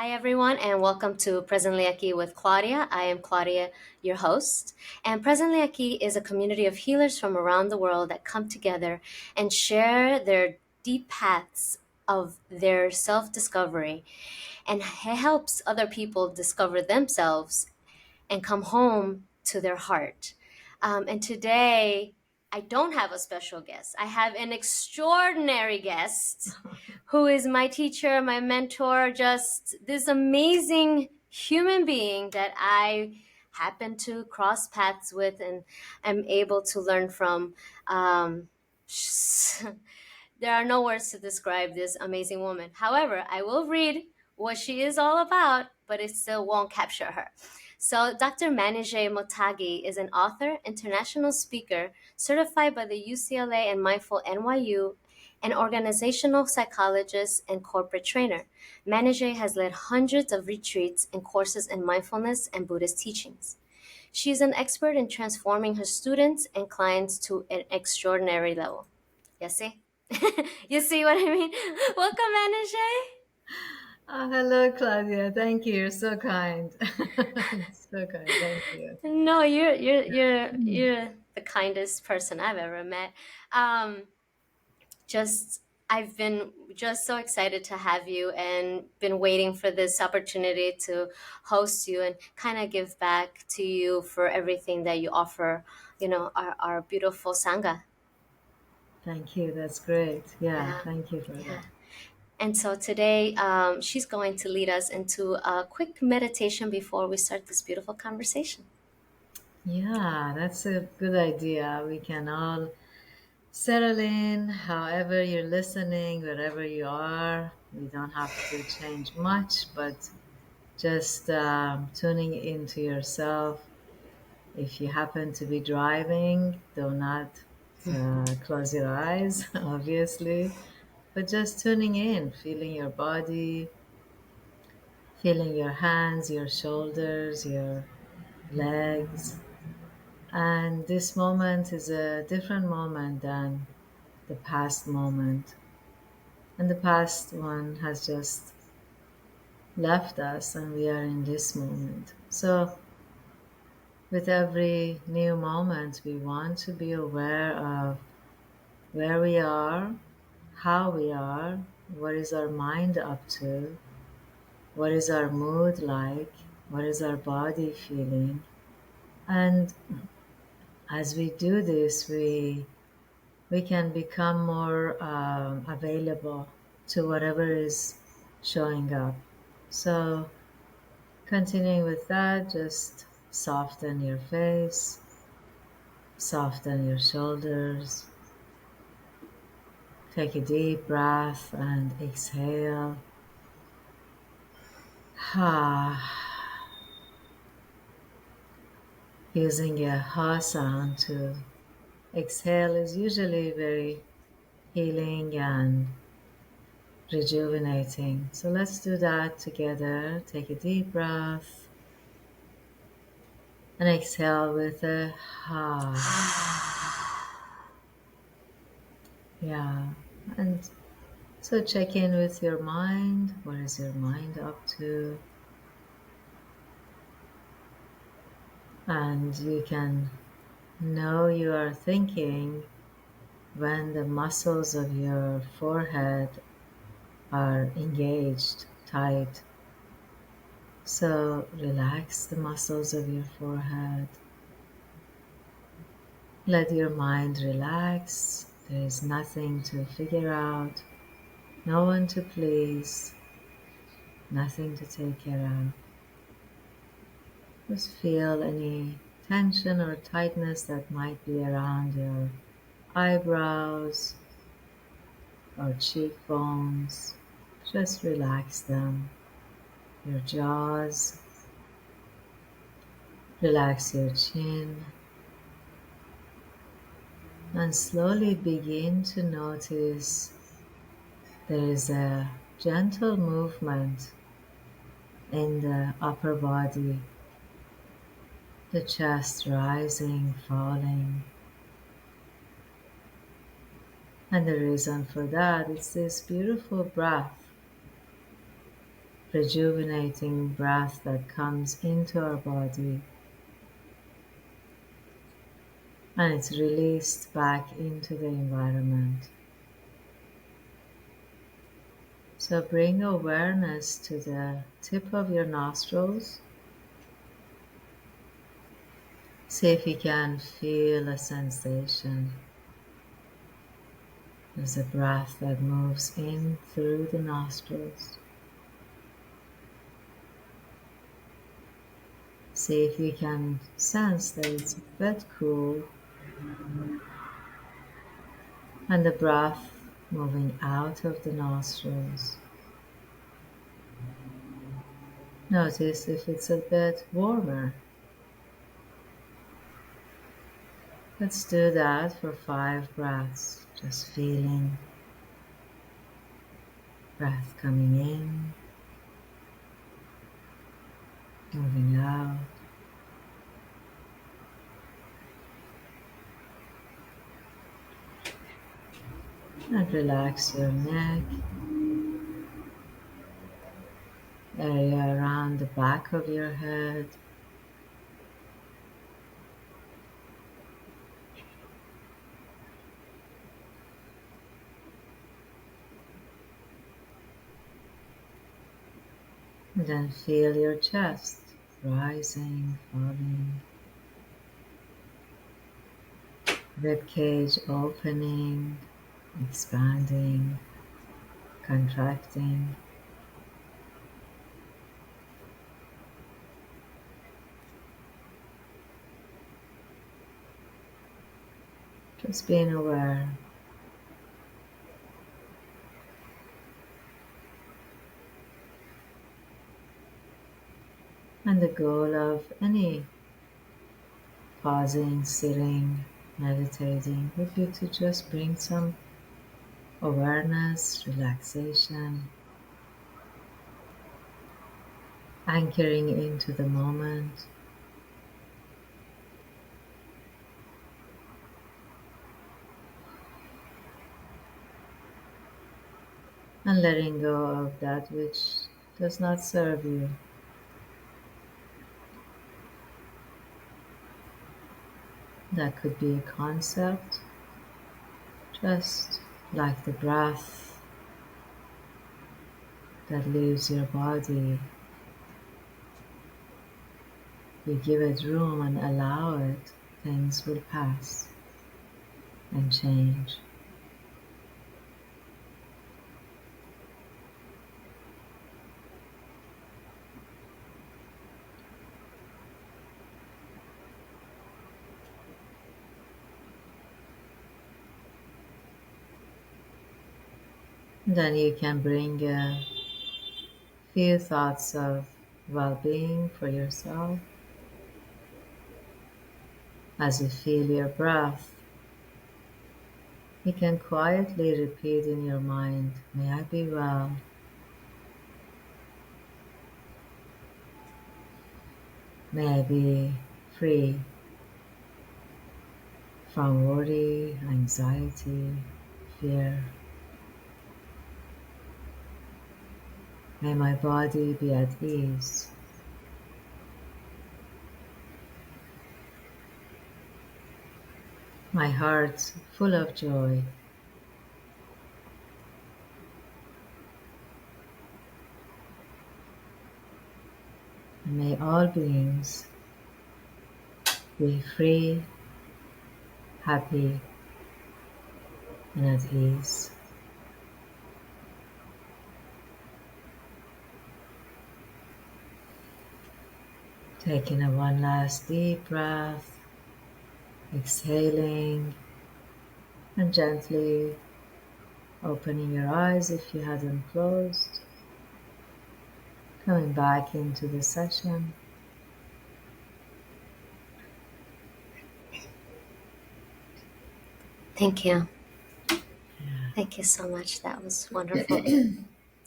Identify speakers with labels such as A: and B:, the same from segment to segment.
A: Hi, everyone, and welcome to Presently Aqui with Claudia. I am Claudia, your host. And Presently Aqui is a community of healers from around the world that come together and share their deep paths of their self discovery and helps other people discover themselves and come home to their heart. And today, I don't have a special guest. I have an extraordinary guest who is my teacher, my mentor, just this amazing human being that I happen to cross paths with and am able to learn from. Um, there are no words to describe this amazing woman. However, I will read what she is all about, but it still won't capture her. So, Dr. Manijeh Motaghy is an author, international speaker, certified by the UCLA and Mindful NYU, an organizational psychologist and corporate trainer. Manijeh has led hundreds of retreats and courses in mindfulness and Buddhist teachings. She is an expert in transforming her students and clients to an extraordinary level. You see? You see what I mean? Welcome, Manijeh.
B: Hello, Claudia. Thank you. You're so kind. So kind. Thank you.
A: No,
B: Mm.
A: you're the kindest person I've ever met. Um, just I've been just so excited to have you and been waiting for this opportunity to host you and kind of give back to you for everything that you offer, our beautiful Sangha.
B: Thank you. That's great. Yeah.
A: Yeah,
B: Thank you for
A: yeah.
B: that.
A: And so today, she's going to lead us into a quick meditation before we start this beautiful conversation.
B: Yeah, that's a good idea. We can all settle in however you're listening, wherever you are. We don't have to change much, but just tuning into yourself. If you happen to be driving, do not close your eyes, obviously. But just tuning in, feeling your body, feeling your hands, your shoulders, your legs. And this moment is a different moment than the past moment. And the past one has just left us, and we are in this moment. So, with every new moment, we want to be aware of where we are, how we are, what is our mind up to, what is our mood like, what is our body feeling. And as we do this, we can become more available to whatever is showing up. So, continuing with that, just soften your face, soften your shoulders, take a deep breath and exhale. Using a ha sound to exhale is usually very healing and rejuvenating. So let's do that together. Take a deep breath and exhale with a ha. Yeah. And so check in with your mind. What is your mind up to? And you can know you are thinking when the muscles of your forehead are engaged, tight. So relax the muscles of your forehead. Let your mind relax. There is nothing to figure out, no one to please, nothing to take care of. Just feel any tension or tightness that might be around your eyebrows or cheekbones. Just relax them. Your jaws, relax your chin, and slowly begin to notice there is a gentle movement in the upper body, the chest rising, falling. And the reason for that is this beautiful breath rejuvenating breath that comes into our body and it's released back into the environment. So bring awareness to the tip of your nostrils. See if you can feel a sensation. There's a breath that moves in through the nostrils. See if you can sense that it's a bit cool and the breath moving out of the nostrils. Notice if it's a bit warmer. Let's do that for 5 breaths. Just feeling breath coming in, moving out. And relax your neck, area around the back of your head. And then feel your chest rising, falling, rib cage opening, expanding, contracting. Just being aware. And the goal of any pausing, sitting, meditating would be to just bring some awareness, relaxation, anchoring into the moment, and letting go of that which does not serve you. That could be a concept, just like the breath that leaves your body. You give it room and allow it, things will pass and change. Then you can bring a few thoughts of well-being for yourself as you feel your breath. You can quietly repeat in your mind, may I be well, may I be free from worry, anxiety, fear. May my body be at ease. My heart full of joy. And may all beings be free, happy, and at ease. Taking a one last deep breath, exhaling, and gently opening your eyes if you hadn't closed. Coming back into the session.
A: Thank you. Thank you so much. That was wonderful,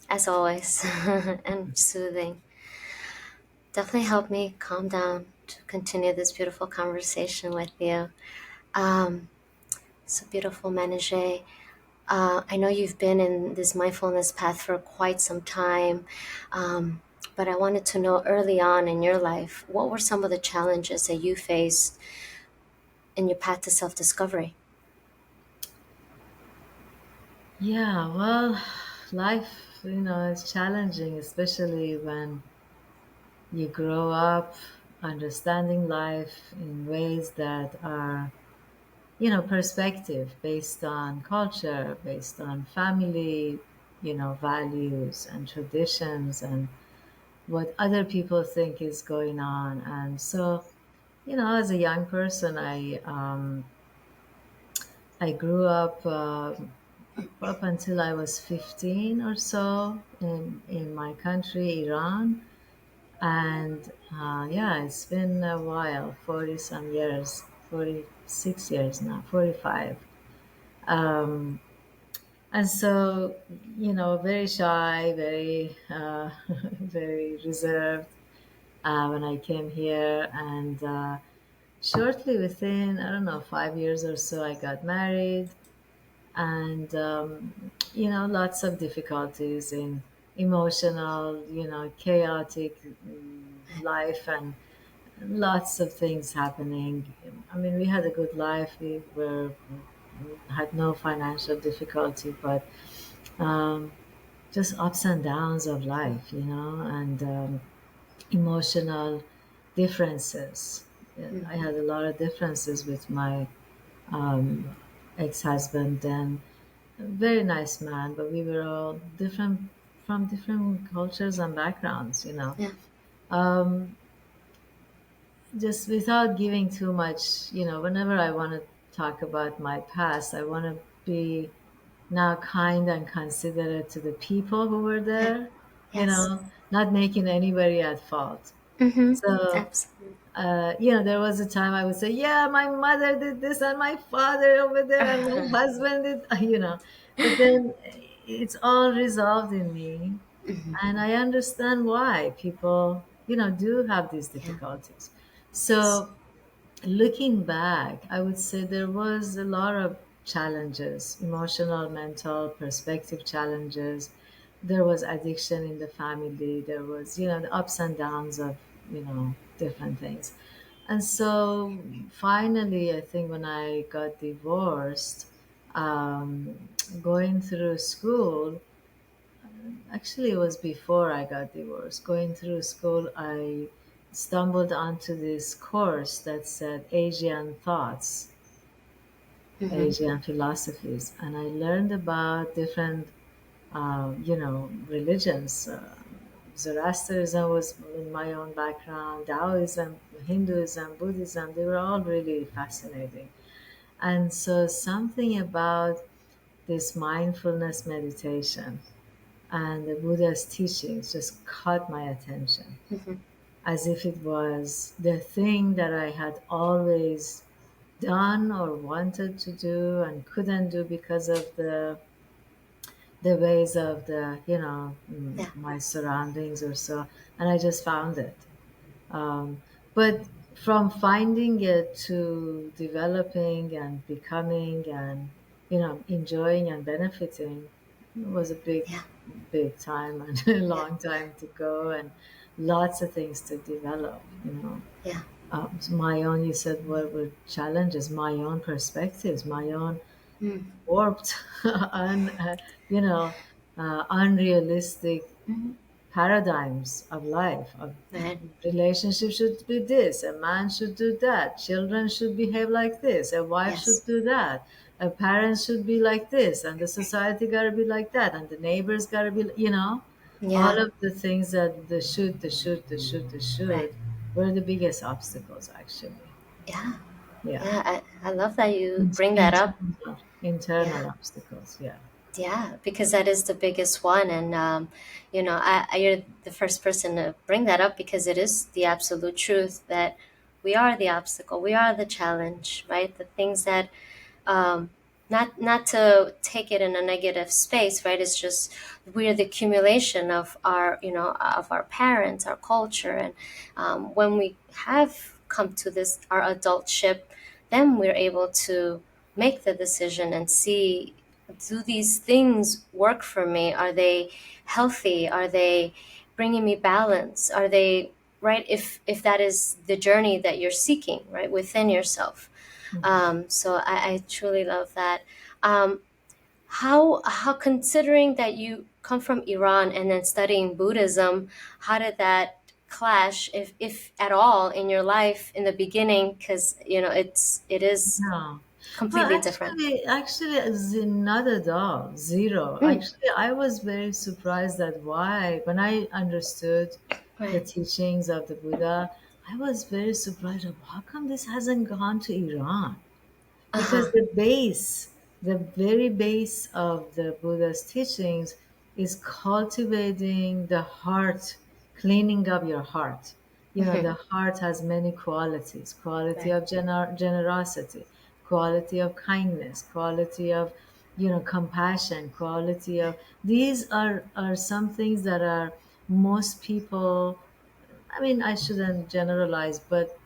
A: as always, and soothing. Definitely helped me calm down to continue this beautiful conversation with you. Um, so beautiful, Manijeh. I know you've been in this mindfulness path for quite some time, um, but I wanted to know early on in your life, what were some of the challenges that you faced in your path to self discovery?
B: Yeah, well, life, is challenging, especially when you grow up understanding life in ways that are, perspective based on culture, based on family, values and traditions and what other people think is going on. And so, as a young person, I grew up until I was 15 or so in my country, Iran. And yeah, it's been a while, 40 some years, 46 years now, 45. Um, and so, very shy, very, very reserved when I came here. And shortly within, I don't know, 5 years or so, I got married. And lots of difficulties in emotional, chaotic life, and lots of things happening. I mean, we had a good life. We were had no financial difficulty, but um, just ups and downs of life, and emotional differences. I
A: Mm-hmm.
B: had a lot of differences with my um, ex-husband, and a very nice man, but we were all different from different cultures and backgrounds,
A: Yeah.
B: Um, just without giving too much, whenever I want to talk about my past, I want to be now kind and considerate to the people who were
A: Yeah.
B: there,
A: Yes.
B: not making anybody at fault.
A: Mm-hmm.
B: So
A: Absolutely.
B: there was a time I would say, yeah, my mother did this and my father over there and my husband did, but then it's all resolved in me. And I understand why people, do have these
A: Yeah.
B: difficulties.
A: Yes.
B: So looking back, I would say there was a lot of challenges, emotional, mental, perspective challenges. There was addiction in the family. There was, the ups and downs of, different things. And so finally, I think when I got divorced, going through school, actually, it was before I got divorced. Going through school, I stumbled onto this course that said Asian thoughts,
A: Mm-hmm.
B: Asian philosophies, and I learned about different, religions. Zoroastrianism was in my own background, Taoism, Hinduism, Buddhism, they were all really fascinating. And so something about this mindfulness meditation and the Buddha's teachings just caught my attention
A: Mm-hmm.
B: as if it was the thing that I had always done or wanted to do and couldn't do because of the ways of
A: Yeah.
B: my surroundings or so, and I just found it. But from finding it to developing and becoming and enjoying and benefiting was a big,
A: Yeah.
B: big time and a
A: Yeah.
B: long time to go and lots of things to develop.
A: Yeah.
B: My own, you said, what were challenges? My own perspectives, my own
A: Mm.
B: warped, you know, unrealistic
A: Mm-hmm.
B: paradigms of life. Of
A: Right.
B: relationship should be this, a man should do that, children should behave like this, a wife should
A: Yes.
B: do that, a parent should be like this, and the society gotta be like that, and the neighbors gotta be, all
A: Yeah.
B: of the things that the should, the should, the should, the
A: Right.
B: should were the biggest obstacles, actually.
A: Yeah.
B: Yeah.
A: Yeah. I love that you bring that up.
B: Internal
A: Yeah.
B: obstacles. Yeah.
A: Yeah, because that is the biggest one, and you're the first person to bring that up because it is the absolute truth that we are the obstacle, we are the challenge, right? The things that, um, not to take it in a negative space, right? It's just we're the accumulation of our, of our parents, our culture, and when we have come to this our adultship, then we're able to make the decision and see do these things work for me? Are they healthy? Are they bringing me balance? Are they right? If that is the journey that you're seeking, right, within yourself. So I truly love that. How considering that you come from Iran and then studying Buddhism, how did that clash, if at all, in your life in the beginning? Because it is
B: Yeah. Well,
A: completely different.
B: actually, not at all, zero.
A: Mm,
B: Actually, I was very surprised that why, when I understood the
A: right.
B: teachings of the Buddha, I was very surprised of how come this hasn't gone to Iran? Because
A: Uh-huh.
B: the very base of the Buddha's teachings is cultivating the heart, cleaning up your heart. You know,
A: Hmm.
B: the heart has many qualities: quality
A: Right.
B: of generosity, quality of kindness, quality of, compassion, quality of, these are some things that are, most people, I mean, I shouldn't generalize, but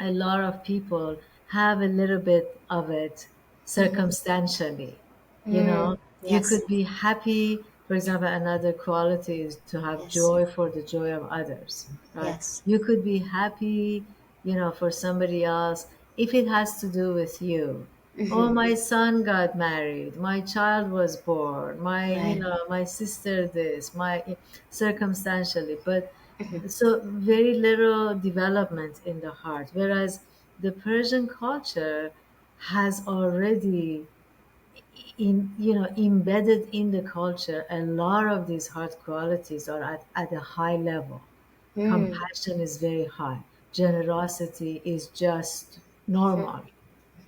B: a lot of people have a little bit of it
A: Hmm.
B: circumstantially. You
A: Mm,
B: know, you
A: yes.
B: could be happy. For example, another quality is to have
A: Yes.
B: joy for the joy of others, right?
A: Yes.
B: You could be happy, for somebody else if it has to do with you.
A: Hmm.
B: Oh, my son got married, my child was born,
A: Right.
B: my sister this, my circumstantially, but
A: Hmm.
B: so very little development in the heart. Whereas the Persian culture has already embedded in the culture, a lot of these heart qualities are at a high level.
A: Mm,
B: Compassion is very high. Generosity is just
A: hmm.
B: normal.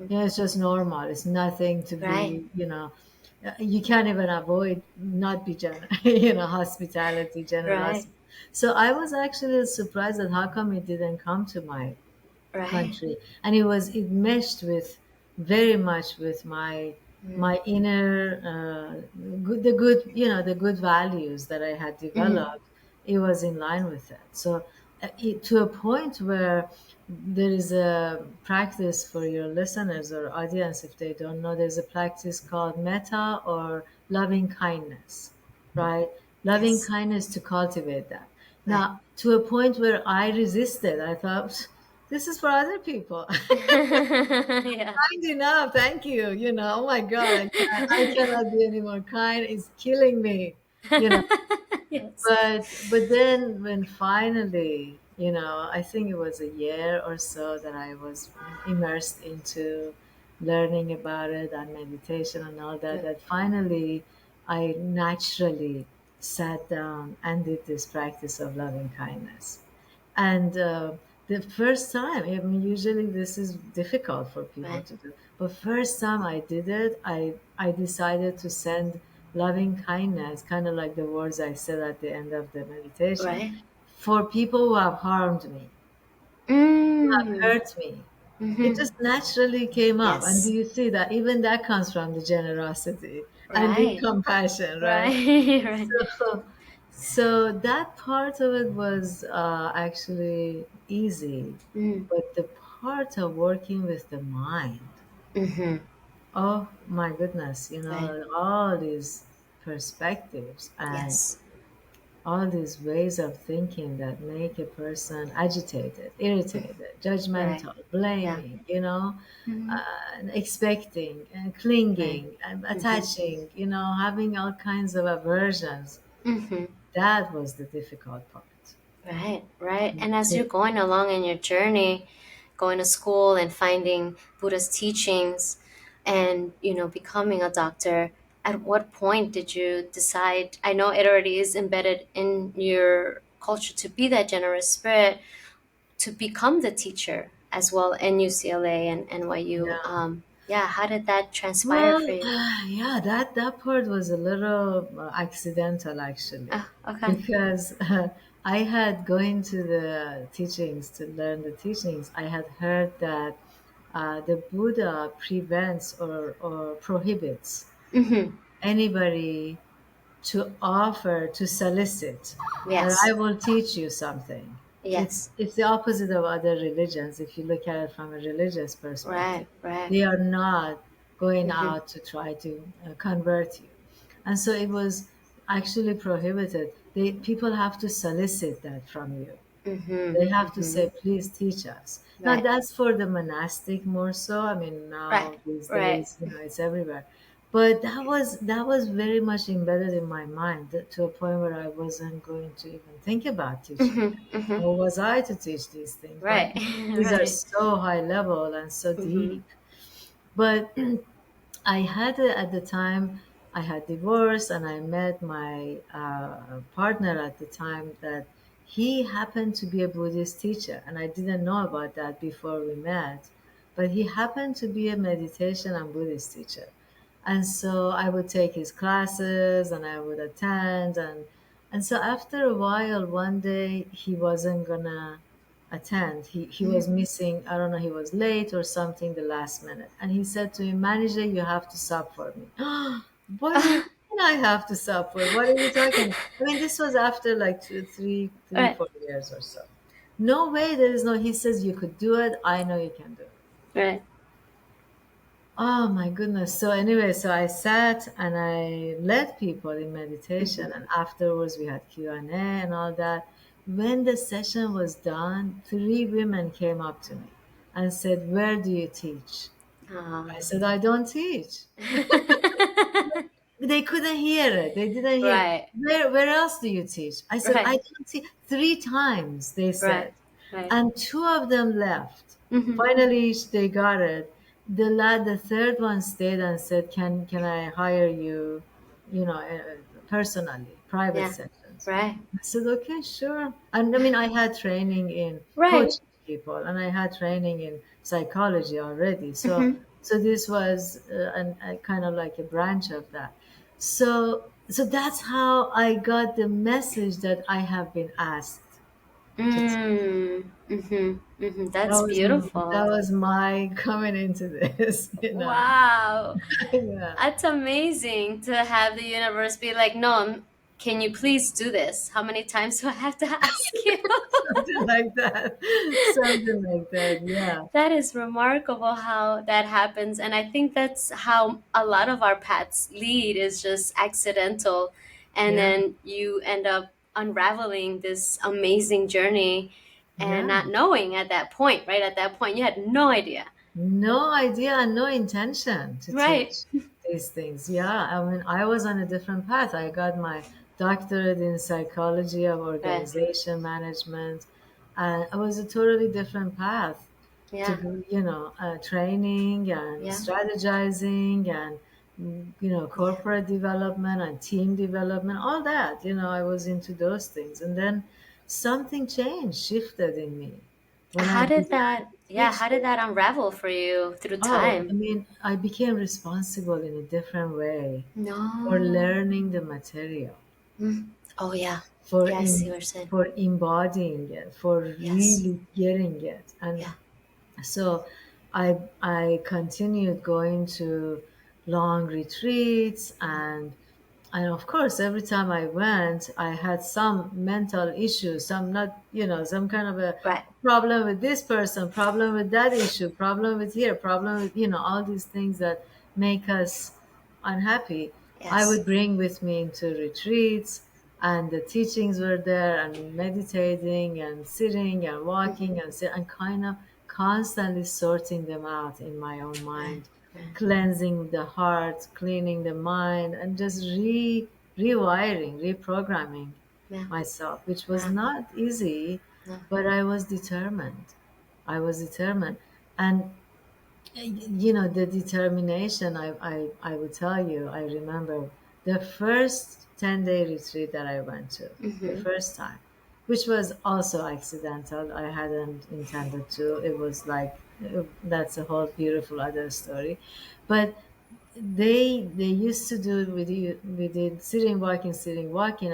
B: Yeah, it's just normal. It's nothing to
A: Right.
B: be, you can't even avoid not be hospitality,
A: Right.
B: generosity. So I was actually surprised that how come it didn't come to my
A: Right.
B: country, and it meshed with very much with
A: Mm,
B: my inner the good values that I had
A: hmm.
B: developed. It was in line with that. So to a point where there is a practice for your listeners or audience, if they don't know, there's a practice called metta or loving kindness, right? Loving
A: Yes.
B: kindness, to cultivate that.
A: Right.
B: Now, to a point where I resisted, I thought, this is for other people.
A: Yeah.
B: Kind enough, thank you. Oh my God, I cannot be any more kind. It's killing me. You know,
A: Yes.
B: but then when finally, I think it was a year or so that I was immersed into learning about it and meditation and all that,
A: Mm,
B: that finally I naturally sat down and did this practice of loving kindness. And the first time, I mean, usually this is difficult for people
A: right.
B: to do, but first time I did it, I decided to send loving kindness, kind of like the words I said at the end of the meditation,
A: Right.
B: for people who have harmed me, who have
A: Mm.
B: hurt me. It
A: Mm-hmm.
B: just naturally came up. And do
A: Yes.
B: you see that even that comes from the generosity and the
A: Right.
B: compassion, right?
A: Right. Right.
B: So, so that part of it was actually easy,
A: Mm.
B: but the part of working with the mind,
A: Mm-hmm.
B: oh my goodness,
A: Right.
B: all these perspectives and
A: Yes.
B: all these ways of thinking that make a person agitated, irritated,
A: Right.
B: judgmental,
A: Yeah.
B: blaming,
A: Mm-hmm.
B: expecting and
A: Right.
B: clinging and
A: Mm-hmm.
B: attaching, having all kinds of aversions.
A: Mm-hmm.
B: That was the difficult part.
A: Right, right. And as you're
B: It-
A: going along in your journey, going to school and finding Buddha's teachings and, becoming a doctor, at what point did you decide? I know it already is embedded in your culture to be that generous spirit, to become the teacher as well in UCLA and NYU.
B: yeah.
A: Yeah, how did that transpire
B: Well,
A: for you?
B: yeah, that part was a little accidental actually,
A: Ah, okay.
B: because I had going to the teachings to learn the teachings. I had heard that the Buddha prevents or prohibits
A: Mm-hmm.
B: anybody to offer to solicit that I
A: Yes.
B: will teach you something. It's
A: Yes.
B: it's the opposite of other religions. If you look at it from a religious
A: Right,
B: perspective,
A: right.
B: they are not. going
A: Mhm.
B: out to try to convert you. And so it was actually prohibited. People have to solicit that from you.
A: Mhm.
B: They have to say,
A: Mhm.
B: please teach us. Now,
A: Right.
B: that's for the monastic more so. I mean,
A: Right.
B: now these
A: Right.
B: days, it's everywhere. But that was very much embedded in my mind to a point where I wasn't going to even think about teaching
A: Mhm.
B: it.
A: Mhm.
B: Or was I to teach these things?
A: Right.
B: These are
A: Right.
B: so high level and so
A: Mhm.
B: deep. But I had at the time I had divorced and I met my partner at the time that he happened to be a Buddhist teacher and I didn't know about that before we met, but he happened to be a meditation and Buddhist teacher. And so I would take his classes and I would attend and so after a while one day he wasn't gonna attend. He was missing, I don't know, he was late or something the last minute. And he said to me, Manager, you have to sub for me. What do you mean I have to sub for? What are you talking about? I mean, this was after like
A: Right.
B: 4 years or so. No way, there is no, he says you could do it. I know you can do it.
A: Right.
B: Oh my goodness. So anyway, so I sat and I led people in meditation
A: Mhm.
B: and afterwards we had Q&A and all that. When the session was done, three women came up to me and said, "Where do you teach?" I
A: Um.
B: said, "I don't teach." They couldn't hear it. They didn't hear.
A: Right.
B: Where else do you teach? I said, I
A: Right.
B: don't teach. Three times they
A: Right.
B: said.
A: Right.
B: And two of them left.
A: Mhm.
B: Finally, they got it. The third one stayed and said, "Can I hire you, personally, private
A: Yeah.
B: sessions?"
A: Right.
B: I said, "Okay, sure." And I mean, I had training in
A: Right.
B: coaching people, and I had training in psychology already. So,
A: Mhm.
B: so this was a kind of like a branch of that. So that's how I got the message that I have been asked to teach.
A: Mm. Mhm. Mhm.
B: That
A: That's
B: was that
A: beautiful.
B: was my coming into this.
A: Wow.
B: Yeah,
A: That's amazing to have the universe be like, no, can you please do this? How many times do I have to ask you?
B: something like that, something like that. Yeah,
A: That is remarkable how that happens. And I think that's how a lot of our paths lead is just accidental. And
B: yeah,
A: then you end up unraveling this amazing journey and
B: yeah.
A: not knowing at that point, right? At that point, you had no idea.
B: No idea and no intention to
A: Right.
B: teach these things. Yeah, I mean, I was on a different path. I got my doctorate in psychology of
A: Right.
B: organization management, and it was a totally different path to
A: Yeah.
B: do, training and
A: Yeah.
B: strategizing and,
A: Yeah.
B: corporate development and team development, all that. I was into those things. And then something changed, shifted in me when I
A: How did
B: began
A: that, yeah, how did
B: teaching.
A: that unravel for you through
B: Oh, I
A: time?
B: mean, I became responsible in a different way for
A: No.
B: learning the material,
A: Mm. Oh, yeah.
B: for
A: Yeah, I see what you're saying.
B: for embodying it, for
A: Yes.
B: really getting it. And
A: Yeah.
B: so I continued going to long retreats and of course every time I went I had some mental issue, some not, some kind of a
A: Right.
B: problem with this person, problem with that issue, problem with here, problem with, all these things that make us unhappy. I
A: Yes.
B: would bring with me into retreats and the teachings were there and meditating and sitting and walking and kind of constantly sorting them out in my own
A: Right.
B: mind,
A: Right.
B: cleansing the heart, cleaning the mind, and just rewiring, reprogramming
A: Yeah.
B: myself, which was
A: Yeah.
B: not easy,
A: No.
B: but I was determined. I was determined. And the determination, I would tell you, I remember the first 10-day retreat that I went to, the
A: Mm-hmm.
B: first time, which was also accidental. I hadn't intended to. It was like, that's a whole beautiful other story. But they used to do it with you. We did sitting, walking,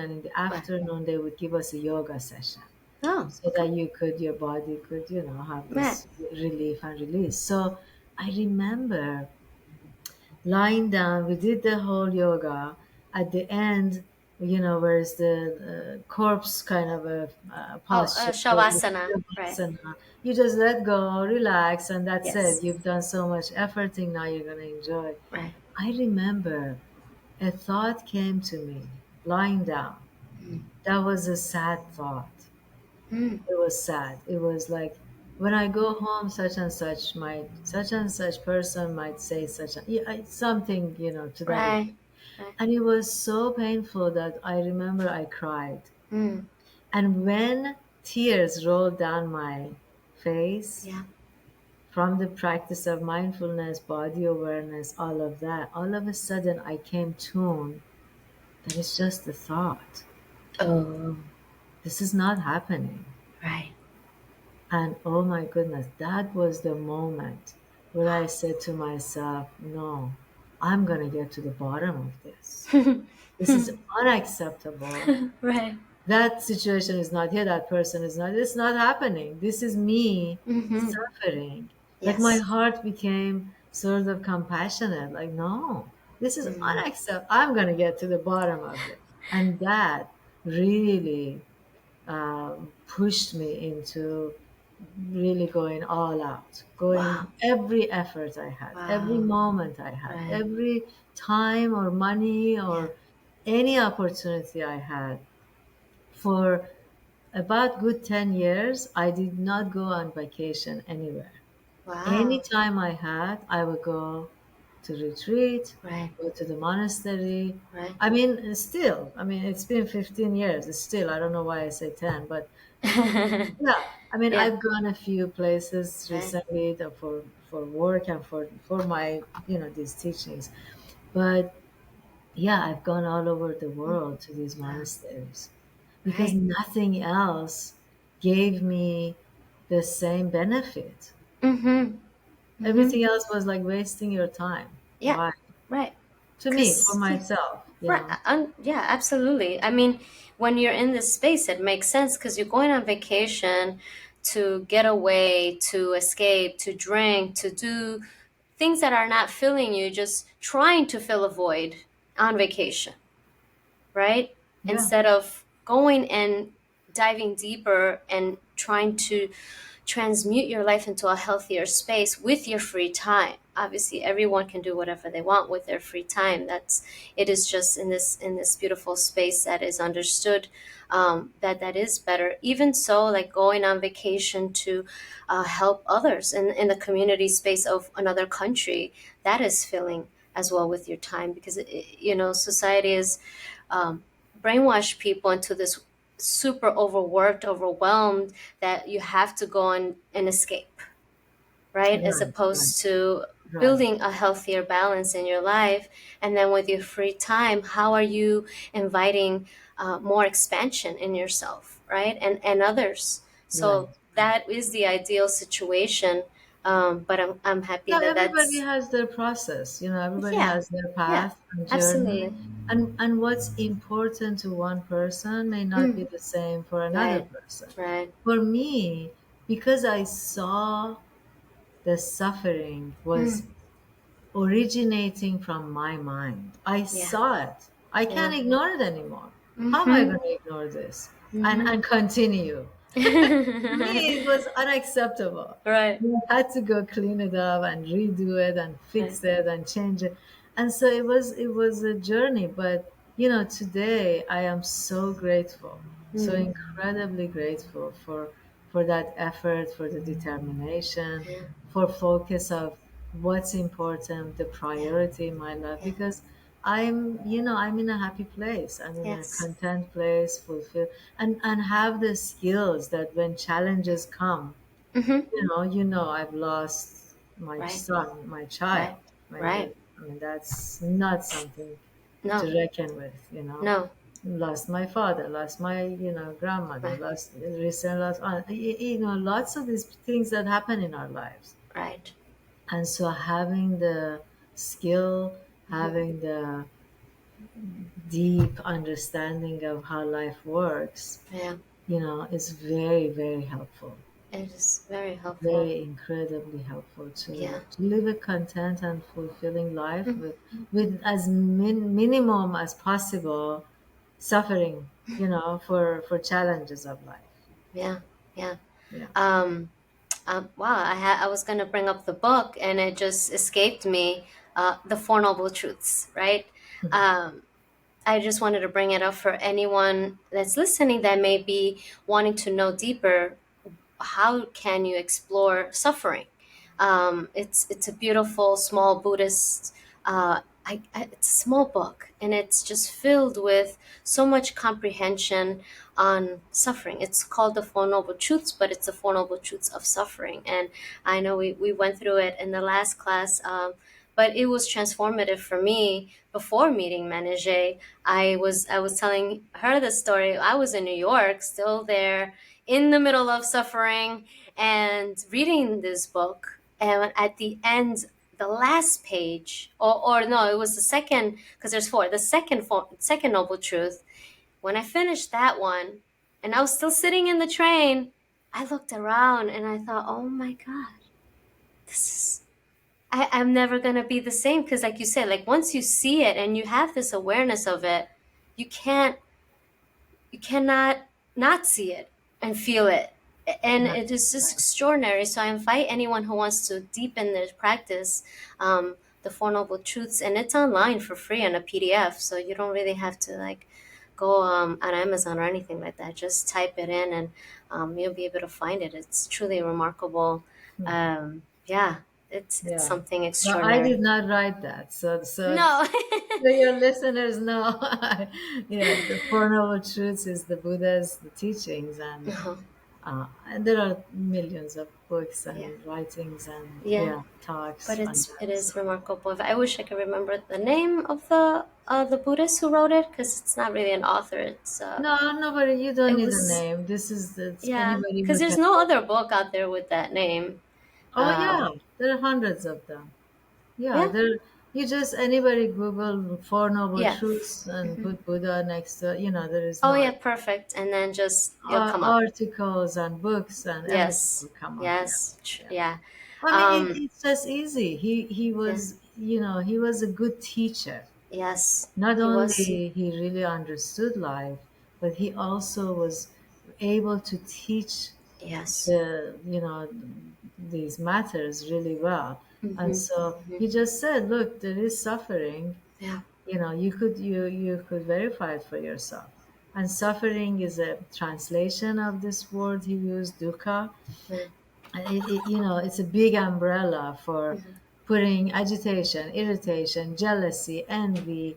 B: and in the
A: Right.
B: afternoon they would give us a yoga session
A: Oh,
B: so
A: okay.
B: that your body could, have
A: Right.
B: this relief and release. So I remember lying down. We did the whole yoga. At the end, where's the corpse kind of a
A: Oh,
B: posture,
A: Shavasana. Right.
B: Shavasana. You just let go, relax, and that's it.
A: Yes.
B: You've done so much efforting, now you're going to enjoy.
A: Right.
B: I remember a thought came to me lying down.
A: Mm.
B: That was a sad thought.
A: Mm.
B: It was sad. It was like, when I go home, such and such person might say such a, yeah, something, to that
A: Right.
B: effect.
A: Right.
B: And it was so painful that I remember I cried.
A: Mm.
B: And when tears rolled down my face
A: Yeah.
B: from the practice of mindfulness, body awareness, all of that, all of a sudden I came tuned that it's just a thought.
A: Oh.
B: This is not happening.
A: Right.
B: And oh my goodness, that was the moment where I said to myself, no, I'm going to get to the bottom of this. This is unacceptable.
A: Right.
B: That situation is not here. That person is not, it's not happening. This is me
A: Mm-hmm.
B: suffering. Like my
A: Yes.
B: heart became sort of compassionate. Like, no, this is
A: Mm.
B: unacceptable. I'm going to get to the bottom of this. And that really pushed me into really going all out,
A: Wow.
B: going every effort I had, every
A: Wow.
B: moment I had,
A: Right.
B: every time or money
A: Yeah.
B: or any opportunity I had. For about good 10 years, I did not go on vacation anywhere.
A: Wow.
B: Anytime I had, I would go to retreat,
A: Right.
B: go to the monastery.
A: Right.
B: It's been 15 years. It's still, I don't know why I say 10, but yeah,
A: Yeah.
B: I've gone a few places
A: Right.
B: recently for work and for my, these teachings. But yeah, I've gone all over the world to these
A: Wow.
B: monasteries because
A: Right.
B: nothing else gave me the same benefit.
A: Mm-hmm. Mm-hmm.
B: Everything else was like wasting your time.
A: Yeah.
B: Why?
A: Right.
B: To me, for
A: Cause
B: myself.
A: right. Yeah. Absolutely. I mean, when you're in this space, it makes sense because you're going on vacation to get away, to escape, to drink, to do things that are not filling you, just trying to fill a void on vacation, right?
B: Yeah,
A: Instead of going and diving deeper and trying to transmute your life into a healthier space with your free time. Obviously, everyone can do whatever they want with their free time. That's it is just in this beautiful space that is understood, that is better. Even so, like going on vacation to help others in the community space of another country, that is filling as well with your time because society is um, brainwash people into this super overworked, overwhelmed that you have to go on and escape, right? As
B: right, right,
A: opposed to
B: right.
A: building a healthier balance in your life. And then with your free time, how are you inviting more expansion in yourself, right? And others.
B: Right.
A: So that is the ideal situation. But I'm happy
B: Yeah,
A: that
B: everybody
A: that's,
B: has their process. Everybody
A: yeah,
B: has their
A: yeah,
B: path and journey.
A: absolutely.
B: And what's important to one person may not be
A: Mm,
B: the same for another
A: right,
B: person.
A: right.
B: For me, because I saw the suffering was
A: Mm,
B: originating from my mind. I
A: yeah,
B: saw it. I
A: yeah.
B: can't ignore it anymore. How am I
A: Mm-hmm.
B: going to ignore this
A: Mm-hmm.
B: and continue? To me, it was unacceptable.
A: Right.
B: I had to go clean it up and redo it and
A: Right.
B: fix it and change it. And so it was a journey. But today I am so grateful, so
A: Mm.
B: incredibly grateful for that effort, for the determination,
A: Yeah.
B: for focus of what's important, the
A: Yeah.
B: priority in my life,
A: Yeah.
B: because I'm in a happy place. I'm in a
A: Yes.
B: content place, fulfilled, and have the skills that when challenges come,
A: Mm-hmm.
B: I've lost my
A: Right.
B: son, my
A: Right.
B: child.
A: Right.
B: That's not something to
A: No.
B: reckon with.
A: No.
B: Lost my father, lost my, grandmother,
A: Right.
B: lost recent lost aunt. Lots of these things that happen in our lives.
A: Right.
B: And so having the skill,
A: Mm-hmm.
B: having the deep understanding of how life works,
A: Yeah.
B: is very, very helpful.
A: It is very helpful.
B: Very incredibly helpful
A: Yeah.
B: to live a content and fulfilling life
A: Mm.
B: with as minimum as possible suffering, for challenges of life.
A: Yeah, yeah.
B: Yeah.
A: Um, wow, I was gonna bring up the book and it just escaped me. The Four Noble Truths, right? Um, I just wanted to bring it up for anyone that's listening that may be wanting to know deeper. How can you explore suffering? It's a beautiful small Buddhist. It's a small book, and it's just filled with so much comprehension on suffering. It's called the Four Noble Truths, but it's the Four Noble Truths of suffering. And I know we went through it in the last class. But it was transformative for me before meeting Manijeh. I was telling her the story. I was in New York, still there, in the middle of suffering, and reading this book. And at the end, the last page, or no, it was the second, because there's four. The second noble truth. When I finished that one, and I was still sitting in the train, I looked around and I thought, oh my God, this is I'm never gonna be the same, because like you said, like once you see it and you have this awareness of it, you can't you cannot not see it and feel it. And
B: Right.
A: it is just
B: Right.
A: extraordinary. So I invite anyone who wants to deepen their practice, the Four Noble Truths, and it's online for free on a PDF. So you don't really have to like go on Amazon or anything like that. Just type it in and you'll be able to find it. It's truly remarkable. Yeah, it's
B: Yeah.
A: something
B: Well, I did
A: extraordinary.
B: not write that.
A: No.
B: So your listeners know, yeah, the Four Noble Truths is the Buddha's the teachings,
A: Uh-huh.
B: and there are millions of books
A: Yeah.
B: and writings and
A: Yeah.
B: yeah, talks
A: But
B: on
A: it
B: that. So
A: is remarkable. I wish I could remember the name of the Buddhist who wrote it, because it's not really an author.
B: no, nobody. You don't
A: It
B: need a
A: was,
B: name. This is it's
A: yeah,
B: anybody
A: because
B: who
A: there's
B: can.
A: no other book out there with that name.
B: Oh yeah,
A: Um,
B: there are hundreds of them. Yeah,
A: yeah,
B: there. You just anybody Google Four Noble
A: yeah.
B: Truths and put Buddha next to. There is
A: Oh
B: no
A: yeah, perfect. And then just you'll come up.
B: articles and books and everything
A: Yes,
B: will come up. Yeah,
A: yes,
B: yeah.
A: yeah,
B: I mean,
A: um,
B: it's just easy. He
A: yeah,
B: was, he was a good teacher.
A: yes.
B: Not
A: He was.
B: only he really understood life, but he also was able to teach
A: Yes.
B: the these matters really well. And
A: Mm-hmm.
B: so
A: Mm-hmm.
B: he just said, look, there is suffering.
A: Yeah.
B: You could verify it for yourself. And suffering is a translation of this word he used, dukkha.
A: Yeah.
B: It's a big umbrella for
A: Mm-hmm.
B: putting agitation, irritation, jealousy, envy,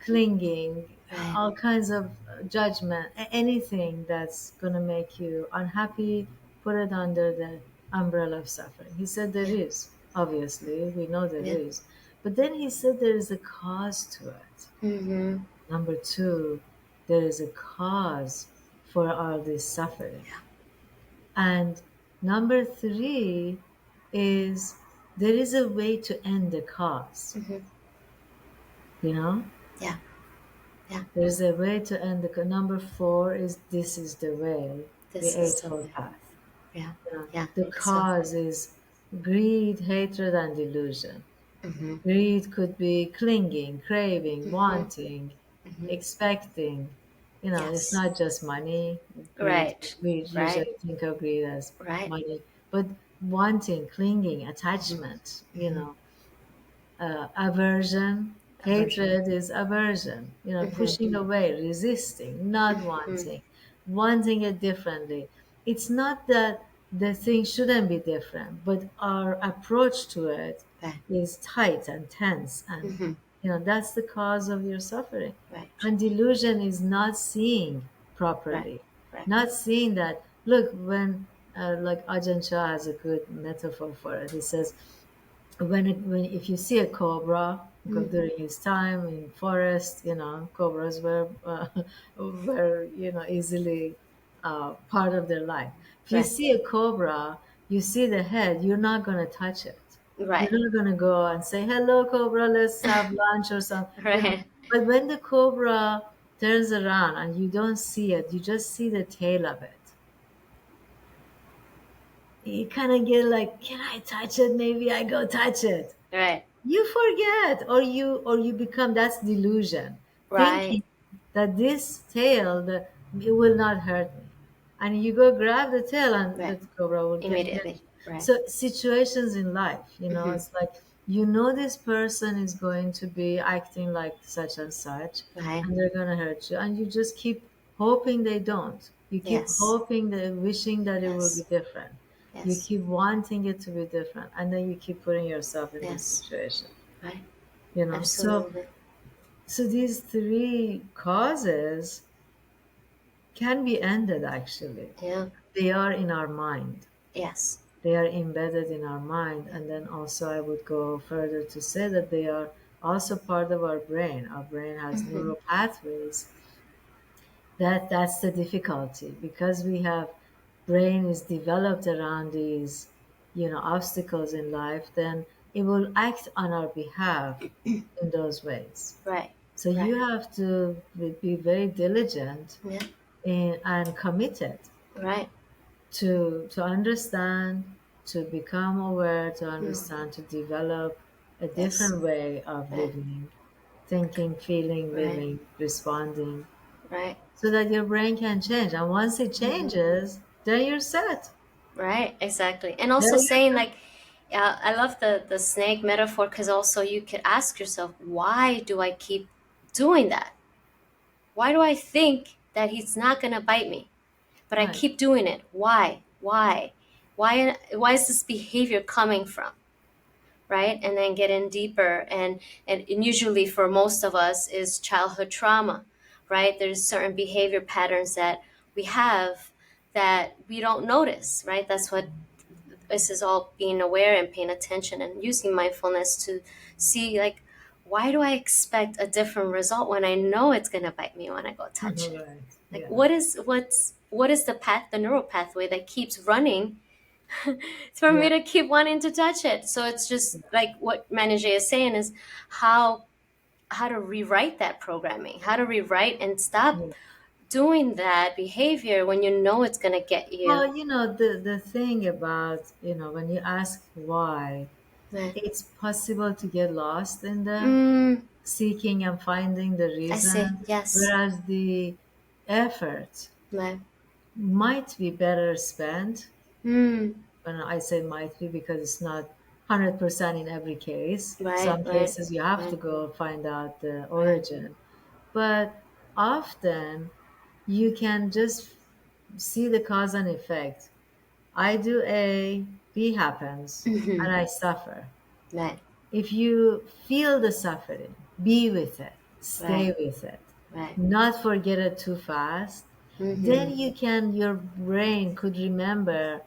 B: clinging,
A: Right.
B: all kinds of judgment, anything that's going to make you unhappy, put it under the umbrella of suffering. He said there
A: Yeah.
B: is, obviously, we know there
A: Yeah.
B: is. But then he said there is a cause to it.
A: Mm-hmm.
B: Number two, there is a cause for all this suffering. And number three is there is a way to end the cause.
A: Mm-hmm.
B: You know,
A: Yeah. Yeah.
B: there's a way to end the Number four is this is the way, the
A: This is the
B: Eightfold
A: way.
B: Path.
A: Yeah.
B: Yeah.
A: Yeah.
B: The
A: It's so.
B: cause is greed, hatred, and delusion.
A: Mm-hmm.
B: Greed could be clinging, craving,
A: Mm-hmm.
B: wanting,
A: Mm-hmm.
B: expecting. It's
A: Yes.
B: not just money. Greed,
A: Right.
B: we
A: Right.
B: usually think of greed as
A: Right.
B: money, but wanting, clinging,
A: Mm-hmm.
B: attachment,
A: Mm-hmm.
B: aversion.
A: Aversion.
B: Hatred is aversion,
A: Mm-hmm.
B: pushing away, resisting, not
A: Mm-hmm.
B: wanting it differently. It's not that the thing shouldn't be different, but our approach to it
A: Right.
B: is tight and tense. And,
A: Mm-hmm.
B: that's the cause of your suffering.
A: Right.
B: And delusion is not seeing
A: Right.
B: properly,
A: Right.
B: not seeing that. Look, when, like Ajahn Chah has a good metaphor for it. He says, when if you see a cobra
A: Mm-hmm.
B: during his time in forest, cobras were easily part of their life. If you
A: Right.
B: see a cobra, you see the head, you're not going to touch it. You're
A: Right.
B: not going to go and say, hello cobra, let's have lunch or something.
A: Right.
B: But when the cobra turns around and you don't see it, you just see the tail of it, you kind of get like, can I touch it? Maybe I go touch it.
A: Right.
B: You forget, or you become, that's delusion.
A: Right.
B: thinking that this tail, it will not hurt me. And you go grab the tail and
A: Right.
B: the cobra will get
A: Immediately.
B: you.
A: Right.
B: So situations in life,
A: Mm-hmm.
B: it's like this person is going to be acting like such and such,
A: Right.
B: and they're going to hurt you, and you just keep hoping they don't. You keep
A: Yes.
B: hoping, that wishing that it will be
A: Yes.
B: different. You
A: Yes.
B: keep wanting it to be different, and then you keep putting yourself in this
A: Yes.
B: situation.
A: Right.
B: So
A: Absolutely.
B: these three causes can be ended actually.
A: Yeah.
B: They are in our mind.
A: Yes.
B: They are embedded in our mind. And then also, I would go further to say that they are also part of our brain. Our brain has
A: Mm-hmm.
B: neural pathways. That's the difficulty, because we have brain is developed around these, obstacles in life. Then it will act on our behalf in those ways.
A: Right.
B: So
A: Right.
B: you have to be very diligent
A: Yeah.
B: and committed
A: Right.
B: to understand, to become aware, to
A: Mm.
B: understand, to develop a
A: Yes.
B: different way of
A: Right.
B: living, thinking, feeling,
A: Right.
B: living, responding,
A: Right.
B: so that your brain can change. And once it
A: Mm-hmm.
B: changes, then you're set.
A: Right. Exactly. And
B: Then
A: also
B: you're
A: saying
B: set.
A: like, I love the snake metaphor because also you could ask yourself, why do I keep doing that? Why do I think that he's not gonna bite me, but I
B: Right.
A: keep doing it? Why? Why? Why is this behavior coming from? Right, and then get in deeper, and usually for most of us is childhood trauma. Right, there's certain behavior patterns that we have that we don't notice. Right, that's what this is all, being aware and paying attention and using mindfulness to see, like, why do I expect a different result when I know it's going to bite me when I go touch it?
B: Right.
A: Like,
B: Yeah.
A: what is the neural pathway that keeps running for me
B: Yeah.
A: to keep wanting to touch it? So it's just like what Manijeh is saying is how to rewrite that programming, how to rewrite and stop
B: Yeah.
A: doing that behavior when you know it's going to get you.
B: Well, the thing about, when you ask why,
A: Right.
B: it's possible to get lost in the
A: Mm,
B: seeking and finding the
A: I see.
B: reason,
A: Yes.
B: whereas the effort
A: Right.
B: might be better spent.
A: Mm,
B: And I say might be because it's not 100% in every case.
A: right.
B: Some
A: Right.
B: cases you have to
A: Right.
B: go find out the
A: Right.
B: origin. But often you can just see the cause and effect. I do A, B happens,
A: Mm-hmm.
B: and I suffer.
A: Right.
B: If you feel the suffering, be with it,
A: Right.
B: stay with it,
A: Right.
B: not forget it too fast, then
A: Mm-hmm.
B: your brain could remember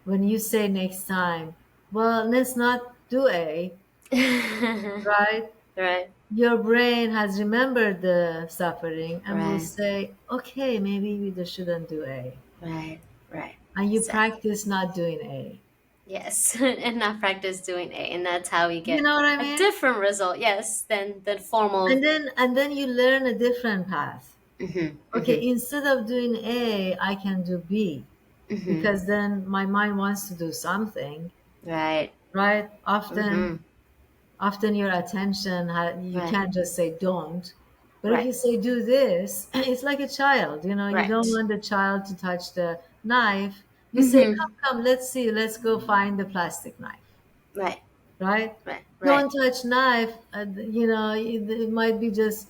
B: when you say next time, well, let's not do A, right?
A: Right.
B: Your brain has remembered the suffering and will
A: Right.
B: say, okay, maybe we just shouldn't do A.
A: Right. Right.
B: And you
A: Exactly.
B: practice not doing A.
A: Yes, and not practice doing A, and that's how we
B: You
A: get
B: know what I
A: a
B: mean?
A: different result. Yes, than formal.
B: And then you learn a different path.
A: Mm-hmm.
B: Okay,
A: Mm-hmm.
B: instead of doing A, I can do B,
A: Mm-hmm.
B: because then my mind wants to do something,
A: Right.
B: right?
A: Mm-hmm.
B: Often your attention, you
A: Right.
B: can't just say don't. But if
A: Right.
B: you say do this, it's like a child, you don't
A: Right.
B: want the child to touch the knife. You say,
A: Mm-hmm.
B: come, let's see, let's go find the plastic knife,
A: Right.
B: right?
A: Right. Right.
B: Don't touch knife. It might be just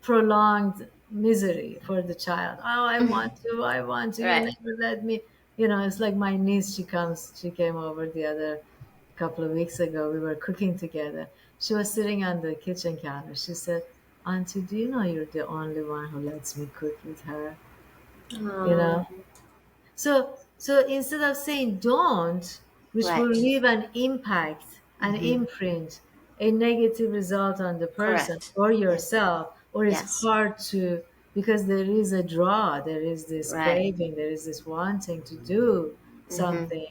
B: prolonged misery for the child. Oh, I want to. You
A: Right.
B: never let me. It's like my niece. She came over the other couple of weeks ago. We were cooking together. She was sitting on the kitchen counter. She said, "Auntie, do you know you're the only one who lets me cook with her?" You
A: Oh.
B: know, so instead of saying don't, which will
A: Right.
B: leave an impact, an
A: Mm-hmm.
B: imprint, a negative result on the person
A: Correct.
B: or
A: Yes.
B: yourself, or it's
A: Yes.
B: hard to, because there is a draw, there is this
A: Right.
B: craving, there is this wanting to do
A: Mm-hmm.
B: something,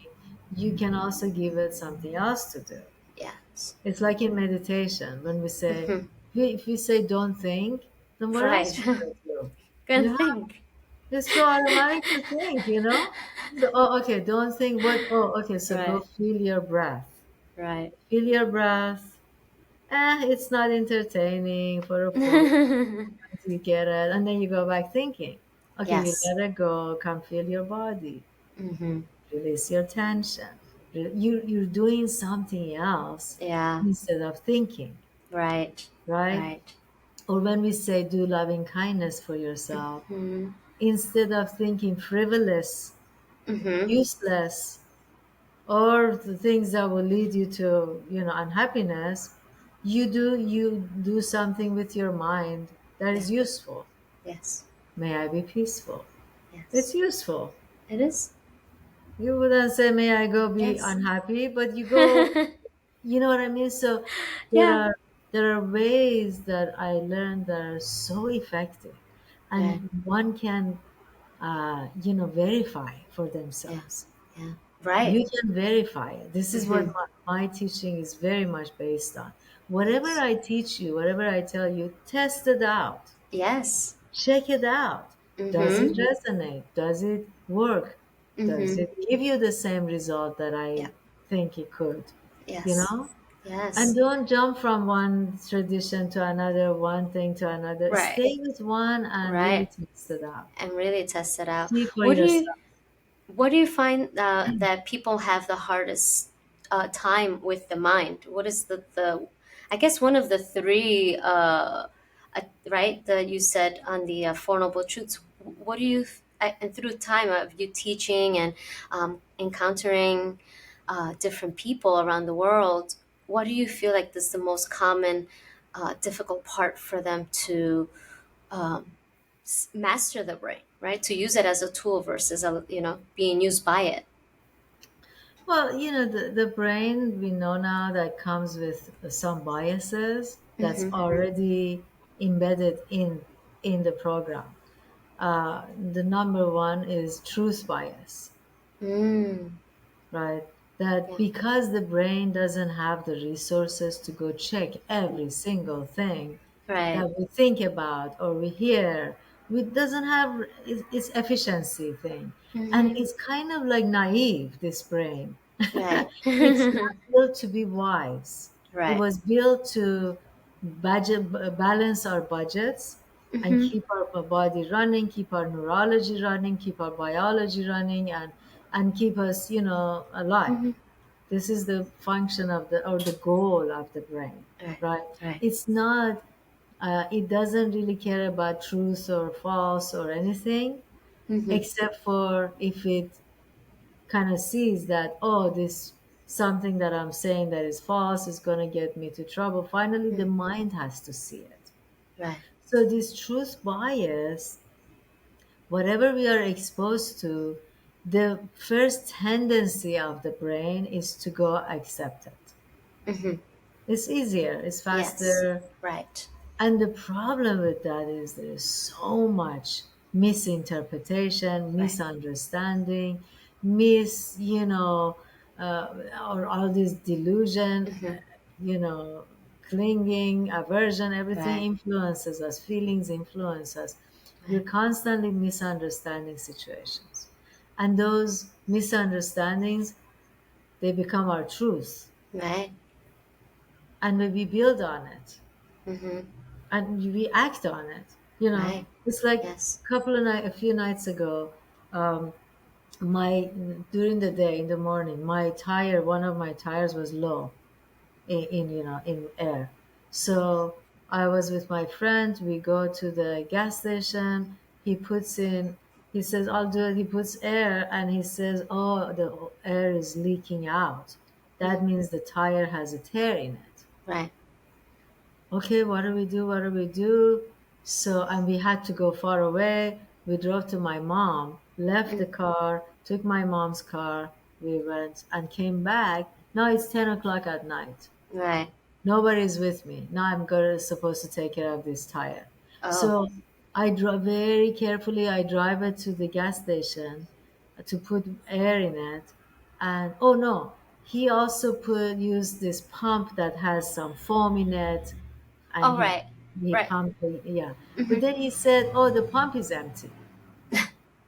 B: you can also give it something else to do.
A: Yes.
B: It's like in meditation when we say,
A: Mm-hmm.
B: if we say don't think, then what
A: Right.
B: else should we do? You
A: Good
B: have
A: think.
B: it's so automatic to think. So, oh, okay, don't think what, oh, okay, so go
A: Right.
B: feel your breath.
A: Right.
B: Feel your breath It's not entertaining for a 4 months, you get it, and then you go back thinking, okay, you
A: Yes.
B: let it go, come feel your body,
A: Mm-hmm.
B: release your tension. You're doing something else
A: Yeah.
B: instead of thinking,
A: Right.
B: right?
A: Right.
B: Or when we say do loving kindness for yourself,
A: Mm-hmm.
B: instead of thinking frivolous,
A: Mm-hmm.
B: useless, or the things that will lead you to, unhappiness, you do something with your mind that
A: Yeah.
B: is useful.
A: Yes.
B: May I be peaceful? It's
A: Yes.
B: useful.
A: It is.
B: You wouldn't say may I go be
A: Yes.
B: unhappy, but you go, you know what I mean? So there
A: Yeah.
B: are there are ways that I learned that are so effective,
A: Right.
B: and one can verify for
A: Yeah.
B: themselves.
A: Yeah. Right.
B: You can verify it. This is what
A: Mm-hmm.
B: my teaching is very much based on. Whatever
A: Yes.
B: I teach you, whatever I tell you, test it out.
A: Yes.
B: Check it out. Does it
A: Mm-hmm.
B: resonate? Does it work? Does
A: Mm-hmm.
B: it give you the same result that
A: Yeah.
B: I think it could? You
A: Yes.
B: know? And
A: Yes.
B: don't jump from one tradition to another, one thing to another.
A: Right.
B: Stay with one and really
A: Right.
B: test it out.
A: And really test it out.
B: See for
A: What do you
B: yourself.
A: What do you find that people have the hardest time with the mind? What is the I guess one of the three, right, that you said on the Four Noble Truths. What do you, and through time of you teaching and encountering different people around the world, what do you feel like is the most common difficult part for them to um, master the brain, right? To use it as a tool versus being used by it.
B: Well, the brain, we know now that comes with some biases that's
A: Mm-hmm.
B: already embedded in the program. The number one is truth bias,
A: Mm.
B: right? That
A: Yeah.
B: because the brain doesn't have the resources to go check every single thing
A: Right.
B: that we think about or we hear, we doesn't have its efficiency thing. And
A: Mm-hmm.
B: it's kind of like naive, this brain.
A: Right.
B: It's not built to be wise. It
A: Right.
B: was built to balance our budgets and
A: Mm-hmm.
B: keep our body running, keep our neurology running, keep our biology running, and keep us, alive.
A: Mm-hmm.
B: This is the function of the goal of the brain,
A: Right.
B: right?
A: Right.
B: It's not. It doesn't really care about truth or false or anything,
A: Mm-hmm.
B: except for if it kind of sees that, oh, this something that I'm saying that is false is going to get me to trouble. Finally, the
A: Mm.
B: mind has to see it.
A: Right.
B: So this truth bias, whatever we are exposed to, the first tendency of the brain is to go accept it.
A: Mm-hmm.
B: It's easier, it's
A: Yes.
B: faster.
A: Right.
B: And the problem with that is there is so much misinterpretation,
A: Right.
B: misunderstanding, mis, or all this delusion,
A: Mm-hmm.
B: you know, clinging, aversion, everything
A: Right.
B: influences us, feelings influence us. We're
A: Right.
B: constantly misunderstanding situations. And those misunderstandings, they become our truth.
A: Right.
B: And when we build on it,
A: Mm-hmm.
B: and we act on it. You know,
A: Right.
B: it's like
A: Yes.
B: a few nights ago, um, my during the day in the morning, one of my tires was low in air. So I was with my friend. We go to the gas station. He puts in. He says, "I'll do it." He puts air, and he says, "Oh, the air is leaking out. That
A: Mm.
B: means the tire has a tear in it."
A: Right.
B: Okay, what do we do? What do we do? So, and we had to go far away. We drove to my mom, left
A: Mm.
B: the car, took my mom's car. We went and came back. Now it's 10 o'clock at night.
A: Right.
B: Nobody's with me. Now supposed to take care of this tire.
A: Oh.
B: So I drove very carefully. I drive it to the gas station to put air in it. And oh no, he also used this pump that has some foam in it, and
A: Oh.
B: he
A: Right.
B: he
A: Right.
B: pumped it, yeah. But
A: Mm-hmm.
B: then he said, "Oh, the pump is empty.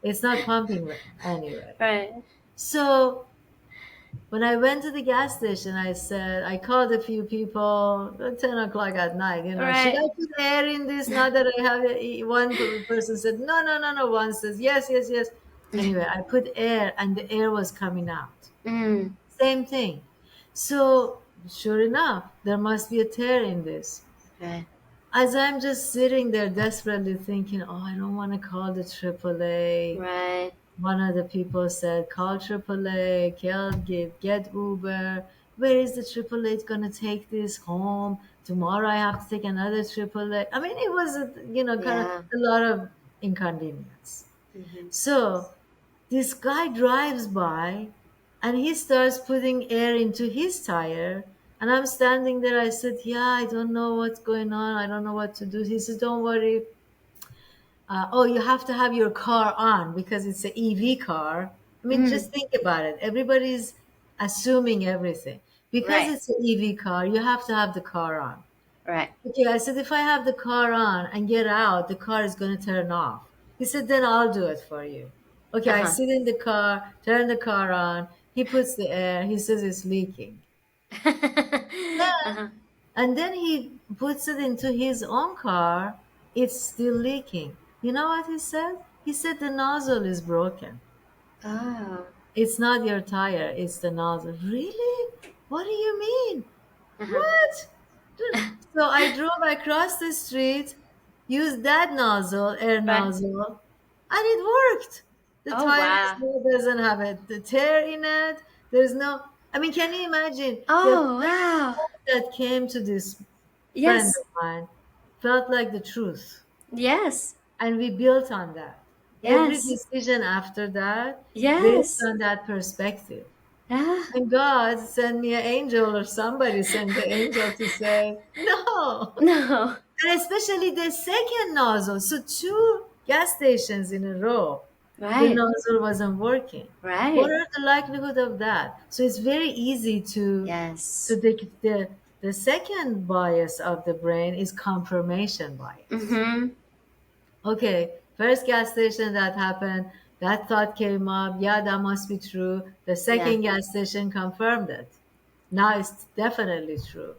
B: It's not pumping anyway."
A: Right.
B: So When I went to the gas station, I called a few people at 10 o'clock at night, should
A: Right.
B: I put air in this now that I have it? One person said, no, no, no, no. One says, yes, yes, yes. Anyway, I put air and the air was coming out.
A: Mm.
B: Same thing. So, sure enough, there must be a tear in this.
A: Right.
B: As I'm just sitting there desperately thinking, oh, I don't want to call the AAA.
A: Right.
B: One of the people said, call AAA, get Uber. Where is the AAA going to take this home? Tomorrow I have to take another AAA. I mean, it was, kind of
A: Yeah.
B: a lot of inconvenience.
A: Hmm.
B: So this guy drives by and he starts putting air into his tire. And I'm standing there. I said, yeah, I don't know what's going on. I don't know what to do. He said, don't worry. Oh, you have to have your car on because it's an EV car. I mean,
A: Mm.
B: just think about it. Everybody's assuming everything. Because
A: Right.
B: it's an EV car, you have to have the car on.
A: Right.
B: Okay, I said, if I have the car on and get out, the car is going to turn off. He said, then I'll do it for you. Okay, I
A: Uh-huh.
B: sit in the car, turn the car on. He puts the air. He says it's leaking.
A: Uh-huh.
B: And then he puts it into his own car. It's still leaking. You know what he said? He said the nozzle is broken.
A: Oh.
B: It's not your tire, it's the nozzle. Really? What do you mean?
A: Uh-huh.
B: What? So I drove across the street, used that nozzle, air
A: Right.
B: nozzle, and it worked. The
A: Oh,
B: tire
A: wow.
B: doesn't have the tear in it. There's no, I mean, can you imagine the
A: Oh, wow.
B: that came to this friend
A: Yes.
B: of mine felt like the truth.
A: Yes.
B: And we built on that. Every
A: Yes.
B: decision after that, based
A: Yes.
B: on that perspective.
A: Yeah.
B: And God sent me an angel, or somebody sent the angel to say, no.
A: No.
B: And especially the second nozzle. So two gas stations in a row, the
A: Right.
B: nozzle wasn't working. What
A: Right.
B: are the likelihood of that? So it's very easy to
A: Yes.
B: so the second bias of the brain is confirmation bias.
A: Mm-hmm.
B: Okay, first gas station that happened, that thought came up. Yeah, that must be true. The
A: Yeah.
B: second gas station confirmed it. Now it's definitely true.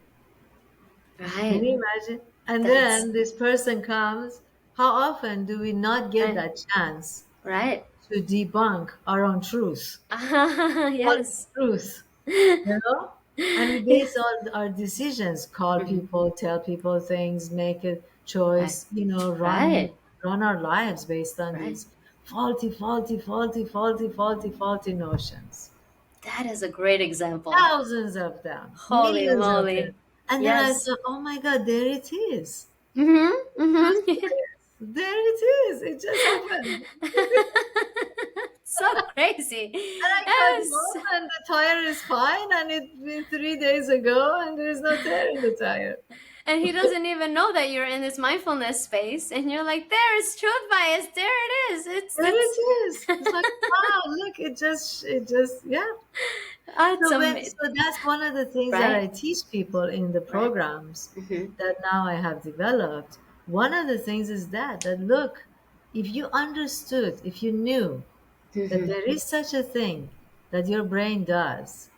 B: Can
A: Right.
B: you imagine? And
A: That's
B: then this person comes. How often do we not get
A: right.
B: that chance
A: Right.
B: to debunk our own truth?
A: Yes.
B: Truth, you know? And we base all our decisions, call
A: Mhm.
B: people, tell people things, make a
A: Right.
B: choice,
A: Right.
B: run our lives based on
A: Right.
B: these faulty notions.
A: That is a great example.
B: Thousands of them,
A: Holy
B: millions of them.
A: moly.
B: And then I
A: Yes.
B: thought, oh my God, there it is.
A: Mm-hmm.
B: Truth
A: Mm-hmm.
B: bias. There it is. It just happened.
A: So crazy.
B: And I cut him
A: Yes.
B: off, and the tire is fine, and it's been 3 days ago, and there is no tear in the tire.
A: And he doesn't even know that you're in this mindfulness space, and you're like, there is truth bias. There it is.
B: There
A: It's
B: it is. It's like, wow, look, yeah.
A: it's amazing.
B: So that's one of the things that I
A: Right.
B: teach people in the
A: Right.
B: programs
A: Mm-hmm.
B: that now I have developed. One of the things is that look, if you understood, if you knew that
A: Mm-hmm.
B: there is such a thing that your brain does,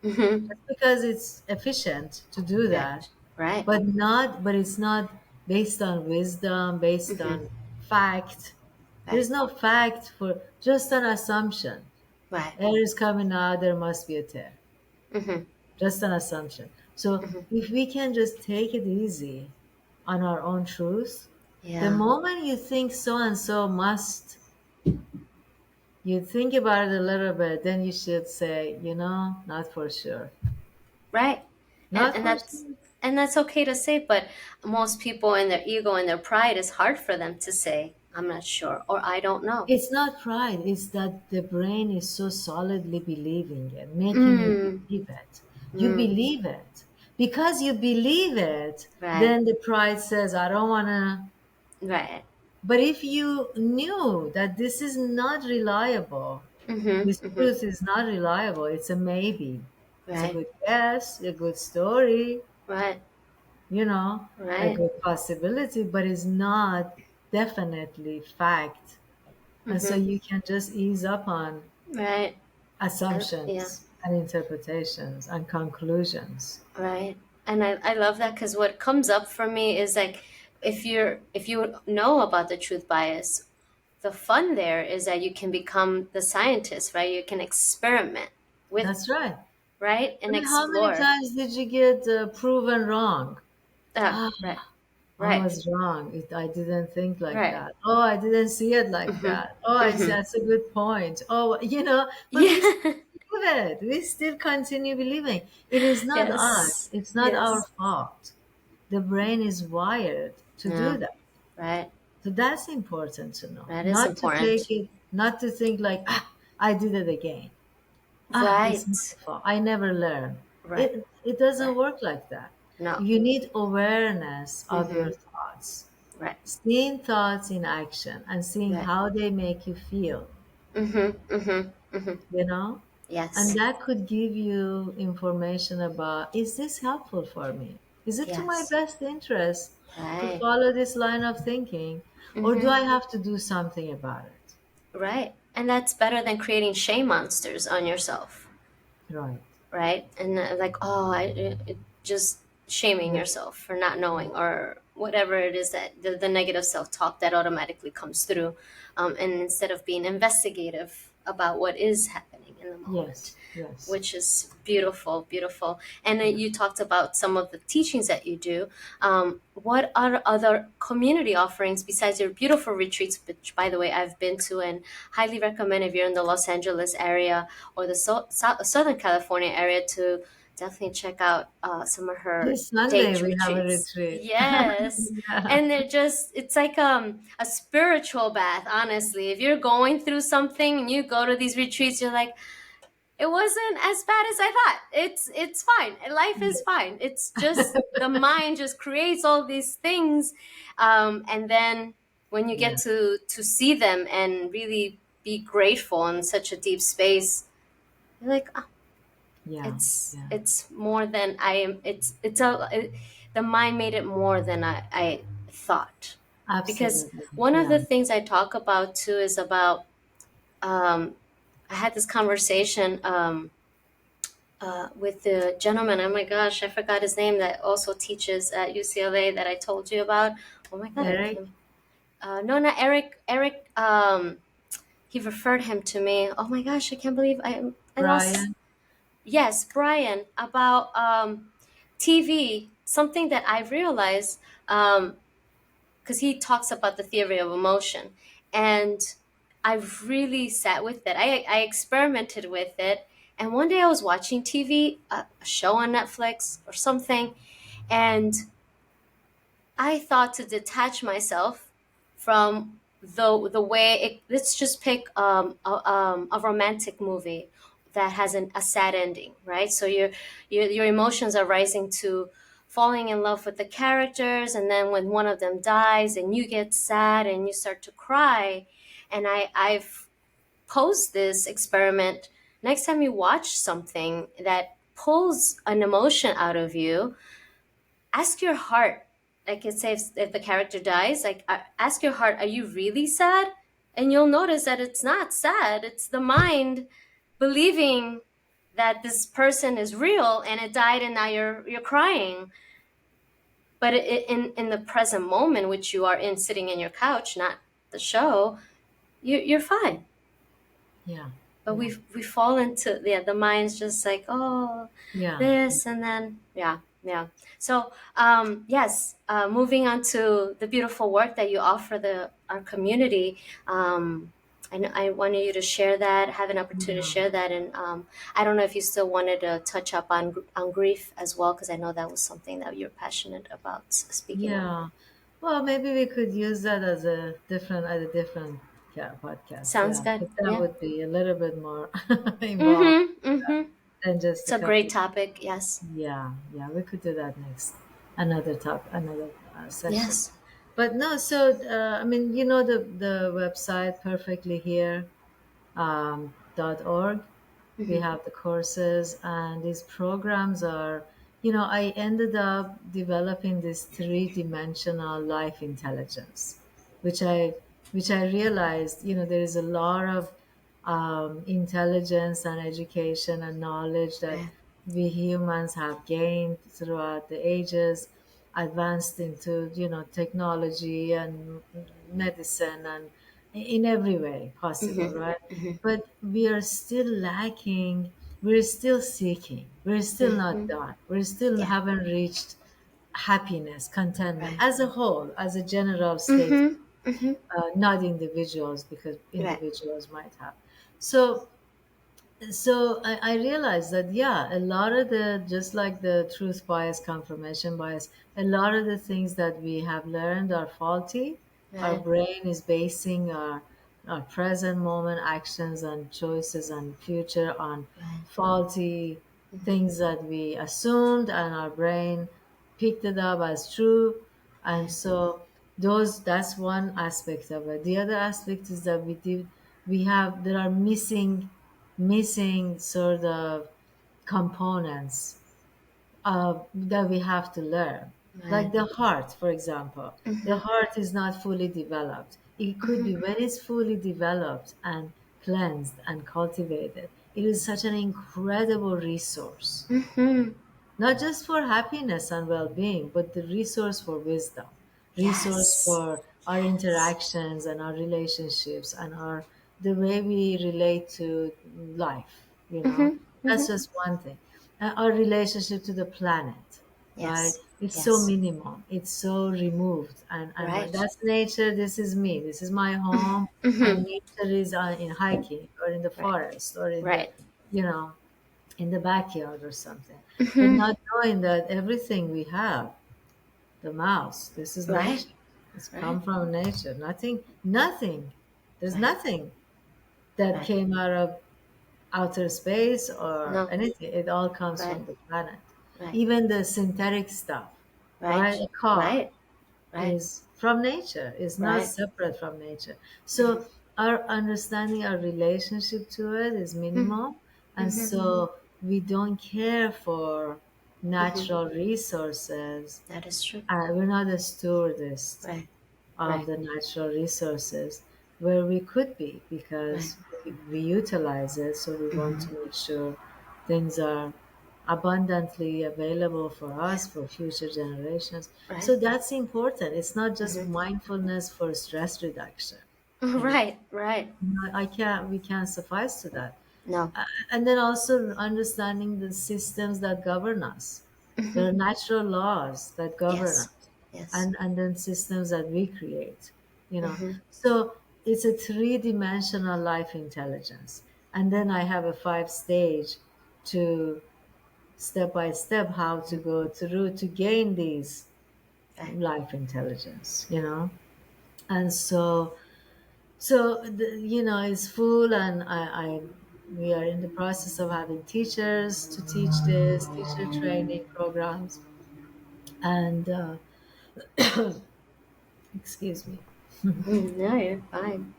A: Mm-hmm.
B: just because it's efficient to do that,
A: Right. Right.
B: but it's not based on wisdom, based
A: Mm-hmm.
B: on fact.
A: Right.
B: There's no fact for just an assumption.
A: Right.
B: Air is coming out, there must be a tear.
A: Mm-hmm.
B: Just an assumption. So
A: Mm-hmm.
B: if we can just take it easy on our own truth, the
A: Yeah.
B: moment you think so and so must, you think about it a little bit, then you should say, not for sure.
A: Right. and
B: Not
A: and
B: for
A: that's
B: sure.
A: and that's okay to say, but most people in their ego and their pride is hard for them to say, I'm not sure, or I don't know.
B: It's not pride, it's that the brain is so solidly believing it, making you
A: Mm,
B: believe it. You
A: mm,
B: believe it. Because you believe it,
A: right.
B: then the pride says, I don't want to.
A: Right.
B: But if you knew that this is not reliable, this
A: Mm-hmm. Mm-hmm.
B: truth is not reliable, it's a maybe, it's a
A: Right.
B: good guess, a good story,
A: Right.
B: a
A: Right.
B: good possibility, but it's not definitely fact. And so
A: Mm-hmm.
B: you can just ease up on
A: Right. Yeah.
B: assumptions and interpretations and conclusions.
A: Right. And I love that because what comes up for me is like if you know about the truth bias, the fun there is that you can become the scientist, right? You can experiment with,
B: That's right.
A: right?
B: I
A: And
B: mean, how many
A: explore.
B: times did you get proven wrong?
A: Ah,
B: Ah,
A: right,
B: I
A: right,
B: was wrong. I didn't think like
A: right.
B: that. Oh, I didn't see it like
A: Mm-hmm.
B: that. Oh,
A: Mm-hmm.
B: that's a good point. Oh, but we still
A: Yeah.
B: believe it. We still continue believing. It is not us.
A: Yes.
B: It's not our
A: Yes.
B: fault. The brain is wired to
A: Yeah.
B: do that.
A: Right.
B: So that's important to know.
A: That is
B: Not to take
A: important.
B: it, not to think like, I did it again. It's my
A: Right.
B: fault. I never learn.
A: Right.
B: It doesn't
A: Right.
B: work like that.
A: No.
B: You need awareness of your
A: Mm-hmm.
B: thoughts,
A: Right.
B: seeing thoughts in action and seeing
A: Right.
B: how they make you feel,
A: Mm-hmm. Mm-hmm. Mm-hmm.
B: you know? And
A: Yes.
B: that could give you information about, is this helpful for me? Is it to my
A: Yes.
B: best interest to
A: Right.
B: follow this line of thinking? Or do
A: Mm-hmm.
B: I have to do something about it?
A: Right. And that's better than creating shame monsters on yourself.
B: Right.
A: Right. And like, oh, just shaming
B: Yeah.
A: yourself for not knowing or whatever it is that the negative self-talk that automatically comes through. And instead of being investigative about what is happening in the moment,
B: Yes. Yes.
A: which is beautiful, beautiful. And
B: Yeah.
A: you talked about some of the teachings that you do. What are other community offerings besides your beautiful retreats, which, by the way, I've been to and highly recommend if you're in the Los Angeles area or the Southern California area to definitely check out some of her
B: This Sunday
A: date
B: we have a
A: retreats.
B: retreat.
A: Yes.
B: Yeah.
A: And it's like a spiritual bath, honestly. If you're going through something and you go to these retreats, you're like, it wasn't as bad as I thought. It's fine. Life is fine. It's just the mind just creates all these things, and then when you get
B: Yeah.
A: to see them and really be grateful in such a deep space, you're like, oh,
B: Yeah. Yeah.
A: it's more than I am. The mind made it more than I thought, because
B: Absolutely.
A: one of
B: Yeah.
A: the things I talk about too is about. Um, I had this conversation. With the gentleman. Oh my gosh, I forgot his name. That also teaches at UCLA that I told you about. Oh my god, I
B: Eric,
A: can't. No, not Eric. Eric. He referred him to me. Oh my gosh, I can't believe I lost.
B: Brian.
A: Yes, Brian, about TV. Something that I realized. Because he talks about the theory of emotion, and I really sat with it. I experimented with it, and one day I was watching TV, a show on Netflix or something, and I thought to detach myself from the way it, let's just pick a romantic movie that has a sad ending, right? So your emotions are rising to falling in love with the characters, and then when one of them dies, and you get sad and you start to cry. And I've posed this experiment. Next time you watch something that pulls an emotion out of you, ask your heart, like it says, if the character dies, like ask your heart, are you really sad? And you'll notice that it's not sad, it's the mind believing that this person is real and it died and now you're crying. But in the present moment, which you are in, sitting in your couch, not the show, you're fine.
B: Yeah.
A: But
B: Yeah.
A: we fall into, yeah, the mind's just like, oh,
B: Yeah.
A: this, and then yeah, yeah. So yes, moving on to the beautiful work that you offer the our community. I wanted you to share that, have an opportunity to
B: Yeah.
A: share that, and I don't know if you still wanted to touch up on grief as well, because I know that was something that you're passionate about speaking on.
B: Yeah. Well, maybe we could use that as a different podcast.
A: Sounds
B: Yeah,
A: good.
B: but that
A: Yeah.
B: would be a little bit more involved
A: Mm-hmm. Mm-hmm.
B: than just
A: It's
B: a
A: a great
B: couple.
A: topic. Yes.
B: Yeah, yeah, we could do that next. Another session.
A: Yes.
B: But no, so I mean, the website perfectly here .org. We
A: Mm-hmm.
B: have the courses, and these programs are, I ended up developing this three-dimensional life intelligence, which I which I realized, there is a lot of intelligence and education and knowledge that
A: Right.
B: we humans have gained throughout the ages, advanced into, technology and medicine and in every way possible,
A: Mm-hmm.
B: right?
A: Mm-hmm.
B: But we are still lacking, we're still seeking, we're still not
A: Mm-hmm.
B: done, we still
A: Yeah.
B: haven't reached happiness, contentment
A: Right.
B: as a whole, as a general state,
A: Mm-hmm. Mm-hmm.
B: not individuals, because
A: Right.
B: individuals might have. So I realized that, yeah, a lot of the, just like the truth bias, confirmation bias, a lot of the things that we have learned are faulty. Our
A: Right.
B: brain is basing our present moment actions and choices and future on
A: Right.
B: faulty things that we assumed, and our brain picked it up as true. And
A: Right.
B: so that's one aspect of it. The other aspect is that there are missing sort of components that we have to learn.
A: Right.
B: Like the heart, for example. The
A: Mm-hmm.
B: heart is not fully developed. It could be, when it's fully developed and cleansed and cultivated, it is such an incredible resource,
A: Mm-hmm.
B: not just for happiness and well-being, but the resource for wisdom, resource
A: Yes.
B: for our
A: Yes.
B: interactions and our relationships and our the way we relate to life.
A: Mm-hmm.
B: That's
A: Mm-hmm.
B: just one thing. Our relationship to the planet, right?
A: Yes.
B: It's so
A: Yes.
B: minimum. It's so removed, and
A: Right.
B: that's nature. This is me. This is my home,
A: Mm-hmm.
B: and nature is in hiking or in the
A: Right.
B: forest or in the,
A: Right.
B: you know in the backyard or something. But
A: Mm-hmm.
B: not knowing that everything we have, the mouse, this is
A: Right.
B: nature. It's
A: Right.
B: come from nature. Nothing. There's
A: Right.
B: nothing that
A: Right.
B: came out of outer space or
A: No.
B: anything. It all comes
A: Right.
B: from the planet.
A: Right.
B: Even the synthetic stuff, right?
A: Right.
B: A car
A: Right. Right.
B: is from nature, is not
A: Right.
B: separate from nature.
A: Mm-hmm.
B: So our understanding, our relationship to it is minimal. And
A: Mm-hmm.
B: so we don't care for
A: Mm-hmm.
B: natural resources.
A: That is true.
B: We're not a stewardess
A: Right.
B: of
A: Right.
B: the natural resources where we could be,
A: Right.
B: because we utilize it. So we want to make sure things are abundantly available for us, for future generations.
A: Right.
B: So that's important. It's not just
A: Mm-hmm.
B: mindfulness for stress reduction. you know
A: Right. Right.
B: I can't we can't suffice to that.
A: No.
B: And then also understanding the systems that govern us. There
A: Mm-hmm.
B: are natural laws that govern
A: Yes.
B: us,
A: Yes.
B: and then systems that we create.
A: Mm-hmm.
B: So it's a three-dimensional life intelligence. And then I have a five stage to step by step how to go through to gain these
A: Right.
B: life intelligence. And so it's full, and we are in the process of having teachers to teach this, teacher training programs, and excuse me.
A: No, you're fine.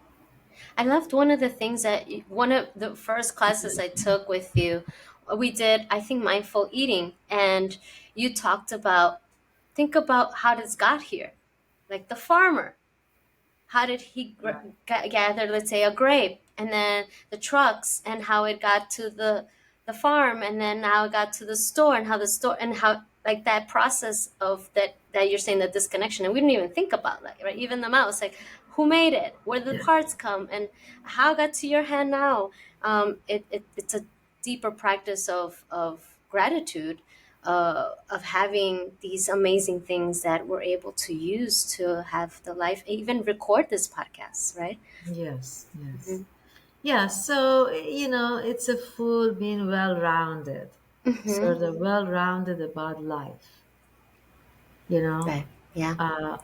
A: I loved one of the things that one of the first classes I took with you, we did, I think, mindful eating, and you talked about think about how this got here, like the farmer. How did he
B: Right.
A: gather, let's say, a grape, and then the trucks, and how it got to the farm, and then how it got to the store, and how the store, and how, like, that process of that you're saying, the disconnection, and we didn't even think about that, right? Even the mouse, like, who made it, where did the parts come, and how it got to your hand now. It's a deeper practice of gratitude, of having these amazing things that we're able to use to have the life, even record this podcast, right?
B: Yes,
A: Mm-hmm.
B: yes. Yeah, so it's a full being well-rounded,
A: Mm-hmm.
B: sort of well-rounded about life, you know.
A: Right. Yeah.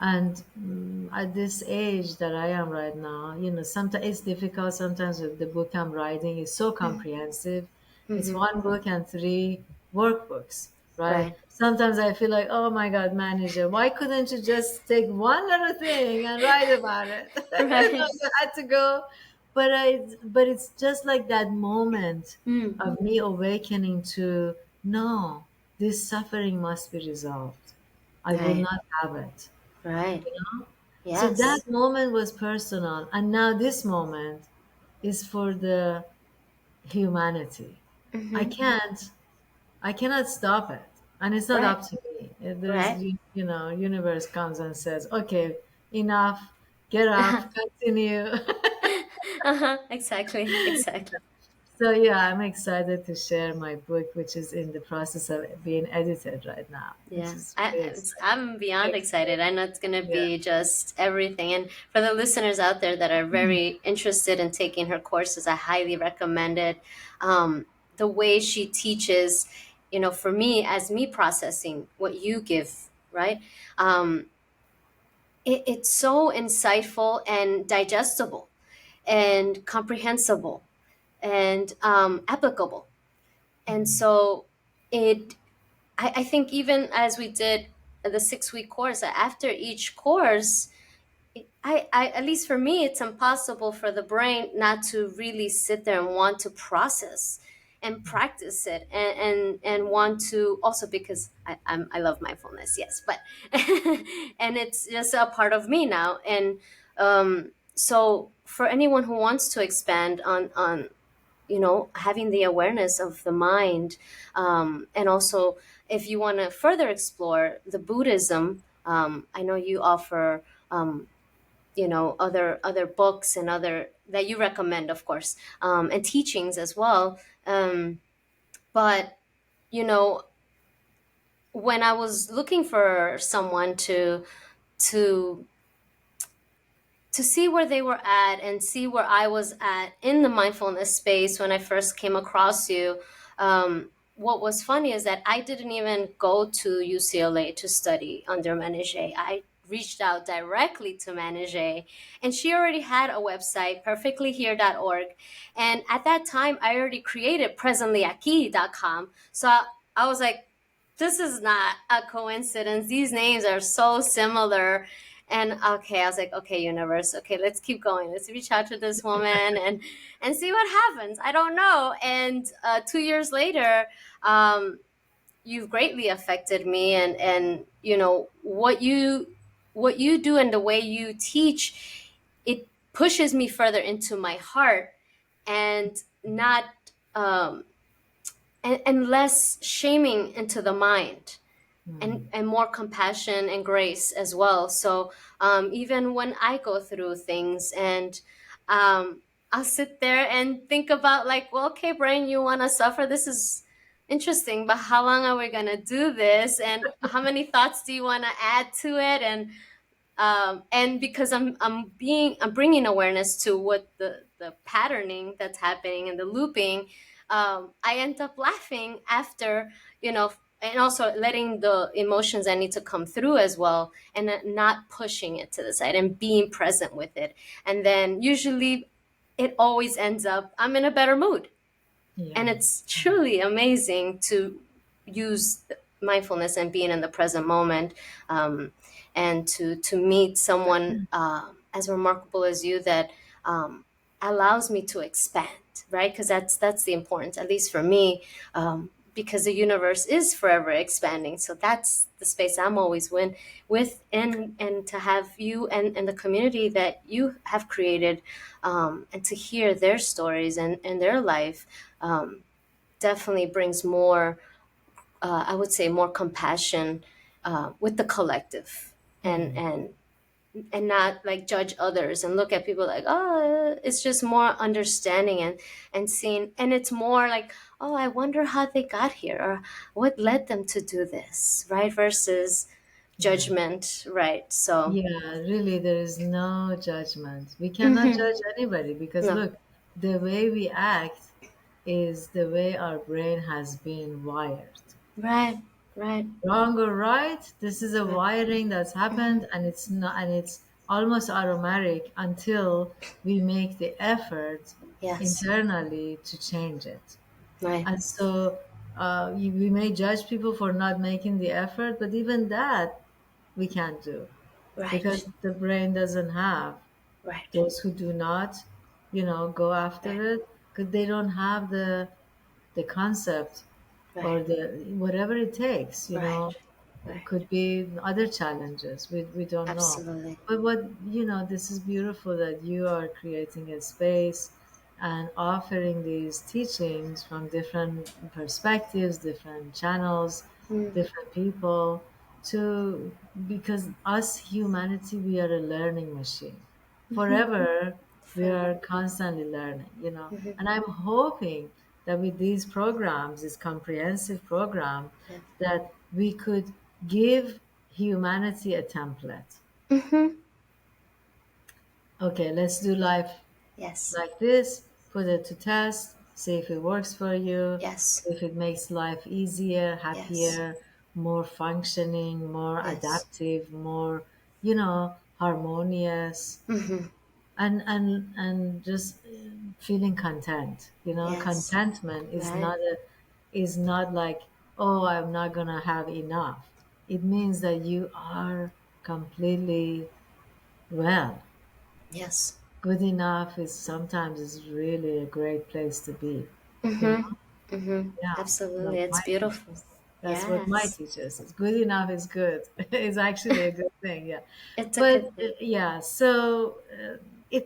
B: And at this age that I am right now, sometimes it's difficult. Sometimes with the book I'm writing is so comprehensive. It's
A: Mm-hmm.
B: one book and three workbooks, right?
A: Right.
B: Sometimes I feel like, oh my God, manager, why couldn't you just take one little thing and write about it?
A: Right.
B: You had to go, but it's just like that moment
A: Mm.
B: of me awakening to, no, this suffering must be resolved. I will
A: Right.
B: not have it.
A: Right.
B: So that
A: Yes.
B: moment was personal. And now this moment, is for the humanity. I
A: Mm-hmm.
B: can't, I cannot stop it. And it's not
A: Right.
B: up to me. There's,
A: Right.
B: you know, universe comes and says, okay, enough, get up, continue.
A: Uh-huh. Exactly. Exactly.
B: So yeah, I'm excited to share my book, which is in the process of being edited right now, which
A: Yeah,
B: is really exciting.
A: I'm beyond
B: Exciting.
A: excited. I know it's going to
B: Yeah.
A: be just everything. And for the listeners out there that are very interested in taking her courses, I highly recommend it. The way she teaches, for me, as me processing what you give, right? Um, it's so insightful and digestible and comprehensible and applicable. And so it I think even as we did the 6 week course, after each course, at least for me, it's impossible for the brain not to really sit there and want to process and practice it and want to also because I love mindfulness, yes, but and it's just a part of me now. And so for anyone who wants to expand on having the awareness of the mind, and also if you want to further explore the Buddhism, I know you offer other books and other that you recommend, of course, and teachings as well. But you know when I was looking for someone to to see where they were at and see where I was at in the mindfulness space when I first came across you. What was funny is that I didn't even go to UCLA to study under Manijeh. I reached out directly to Manijeh, and she already had a website, perfectlyhere.org. And at that time, I already created presentlyaki.com. So I was like, this is not a coincidence. These names are so similar. And okay, I was like, okay, universe, okay, let's keep going. Let's reach out to this woman and see what happens. I don't know. And 2 years later, you've greatly affected me, and what you do and the way you teach, it pushes me further into my heart, and not um, and less shaming into the mind,
B: Mm.
A: and more compassion and grace as well. So even when I go through things, and I'll sit there and think about, like, well, okay, brain, you want to suffer? This is interesting, but how long are we going to do this? And how many thoughts do you want to add to it? And because I'm bringing awareness to what the patterning that's happening and the looping, I end up laughing after, and also letting the emotions I need to come through as well, and not pushing it to the side and being present with it. And then usually it always ends up I'm in a better mood,
B: Yeah.
A: and it's truly amazing to use mindfulness and being in the present moment, and to meet someone as remarkable as you, that allows me to expand, right? Because that's the importance, at least for me, because the universe is forever expanding. So that's the space I'm always with, and to have you and the community that you have created, and to hear their stories and their life, um, definitely brings more, I would say, more compassion with the collective, and
B: Mm.
A: and and not like judge others and look at people like, oh, it's just more understanding and seeing, and it's more like, oh, I wonder how they got here, or what led them to do this, right? Versus
B: Yeah.
A: judgment, right? So
B: Yeah, really, there is no judgment. We cannot
A: mhm.
B: judge anybody because
A: No,
B: look, the way we act is the way our brain has been wired.
A: right, right,
B: Wrong or right, this is a
A: right.
B: wiring that's
A: Hmm.
B: happened, and it's not, and it's almost automatic until we make the effort
A: Yes,
B: internally to change it.
A: right,
B: And so we may judge people for not making the effort, but even that we can't do
A: right,
B: because the brain doesn't have
A: right,
B: those who do not, go after
A: right,
B: it because they don't have the concept
A: right,
B: or the whatever it takes.
A: right,
B: It
A: right.
B: could be other challenges. We don't know.
A: Absolutely.
B: But this is beautiful that you are creating a space and offering these teachings from different perspectives, different channels,
A: Mm.
B: different people, to because us humanity, we are a learning machine.
A: Mm-hmm.
B: Forever we
A: Forever.
B: are constantly learning,
A: Mm-hmm.
B: and I'm hoping that with these programs, this comprehensive program,
A: Yeah.
B: that we could give humanity a template.
A: Mm-hmm.
B: Okay, let's do life
A: Yes.
B: like this, put it to test, see if it works for you,
A: Yes.
B: if it makes life easier,
A: Yes.
B: happier, more functioning, more
A: Yes.
B: adaptive, more, harmonious,
A: Mm-hmm.
B: and just feeling content.
A: Yes.
B: Contentment
A: Right.
B: is not like, oh, I'm not gonna have enough. It means that you are completely well.
A: Yes.
B: Good enough is sometimes is really a great place to be. You know,
A: Mm-hmm. Mm-hmm.
B: yeah.
A: Absolutely.
B: Like
A: It's
B: my
A: beautiful.
B: teachers. That's what my
A: Yes.
B: teachers is. Good enough is good. It's actually a good thing. Yeah.
A: It's a
B: But
A: good thing.
B: yeah, so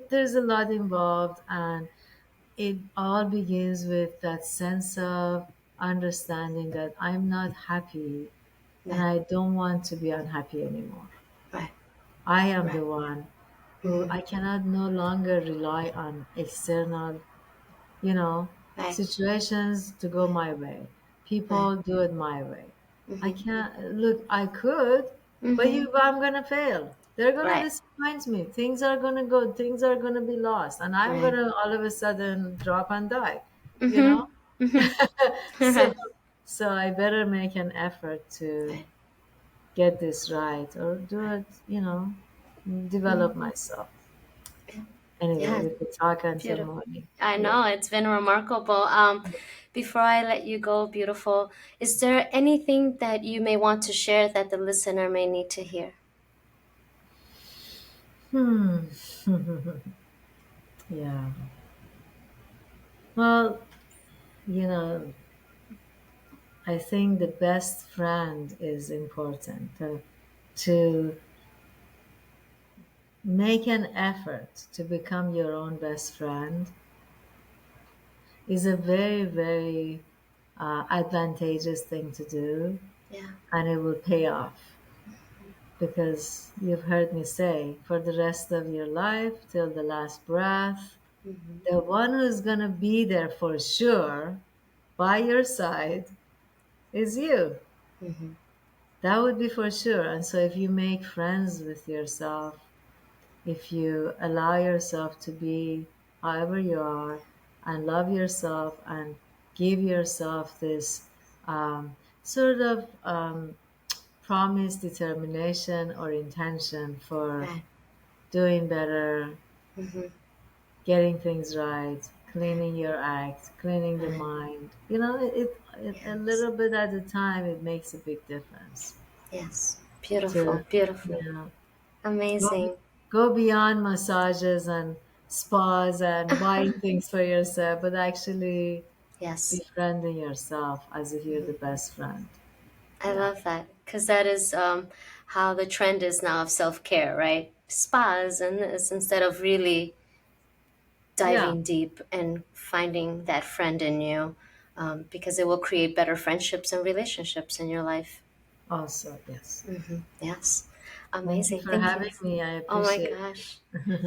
B: there's a lot involved, and it all begins with that sense of understanding that I'm not happy and
A: Yeah.
B: I don't want to be unhappy anymore.
A: Right.
B: I am
A: Right.
B: the one who
A: Mm-hmm.
B: I cannot no longer rely on external, you know,
A: Right.
B: situations to go
A: Right.
B: my way.
A: Right.
B: People do it my way. I
A: Mm-hmm.
B: can't look, I could,
A: Mm-hmm.
B: but I'm gonna fail. They're gonna
A: Right.
B: disappoint me. Things are gonna go, things are gonna be lost, and I'm
A: Right.
B: gonna all of a sudden drop and die, you know?
A: Mm-hmm. Mm-hmm.
B: So
A: Right.
B: so I better make an effort to
A: Right.
B: get this right or do
A: Right.
B: it, develop
A: Mm-hmm.
B: myself. Anyway,
A: Yeah.
B: we could talk until
A: Beautiful.
B: morning.
A: I
B: Yeah.
A: know it's been remarkable. Before I let you go, beautiful, is there anything that you may want to share that the listener may need to hear?
B: Hmm. Yeah. Well, you know, I think the best friend is important. To make an effort to become your own best friend is a very, very advantageous thing to do,
A: Yeah.
B: and it will pay off because you've heard me say for the rest of your life till the last breath,
A: Mm-hmm.
B: the one who's going to be there for sure by your side is you.
A: Mm-hmm.
B: That would be for sure. And so if you make friends with yourself, if you allow yourself to be however you are and love yourself and give yourself this sort of promise, determination, or intention for
A: Right.
B: doing better,
A: Mm-hmm.
B: getting things right, cleaning your act, cleaning the
A: Right.
B: mind. A
A: Yes.
B: little bit at a time, it makes a big difference.
A: Yes. Beautiful.
B: To
A: Beautiful.
B: you know, go
A: Amazing.
B: go beyond massages and spas and buying things for yourself, but actually
A: Yes.
B: befriending yourself as if you're the
A: Mm-hmm.
B: best friend.
A: I
B: Yeah.
A: love that because that is how the trend is now of self care, right? Spas and this instead of really
B: Yeah.
A: diving deep and finding that friend in you, because it will create better friendships and relationships in your life.
B: Also, yes.
A: Yes.
B: Thank you
A: Amazing.
B: for
A: Thank you.
B: having me. I
A: Oh my
B: appreciate
A: gosh.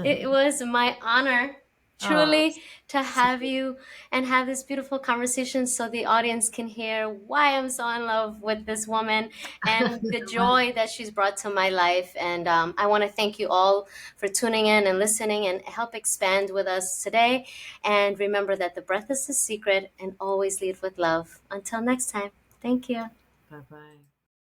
B: it.
A: It was my honor,
B: Oh,
A: truly, to have
B: sweet.
A: you and have this beautiful conversation so the audience can hear why I'm so in love with this woman and the joy that she's brought to my life. And I want to thank you all for tuning in and listening and help expand with us today. And remember that the breath is the secret and always lead with love. Until next time, thank you.
B: Bye bye.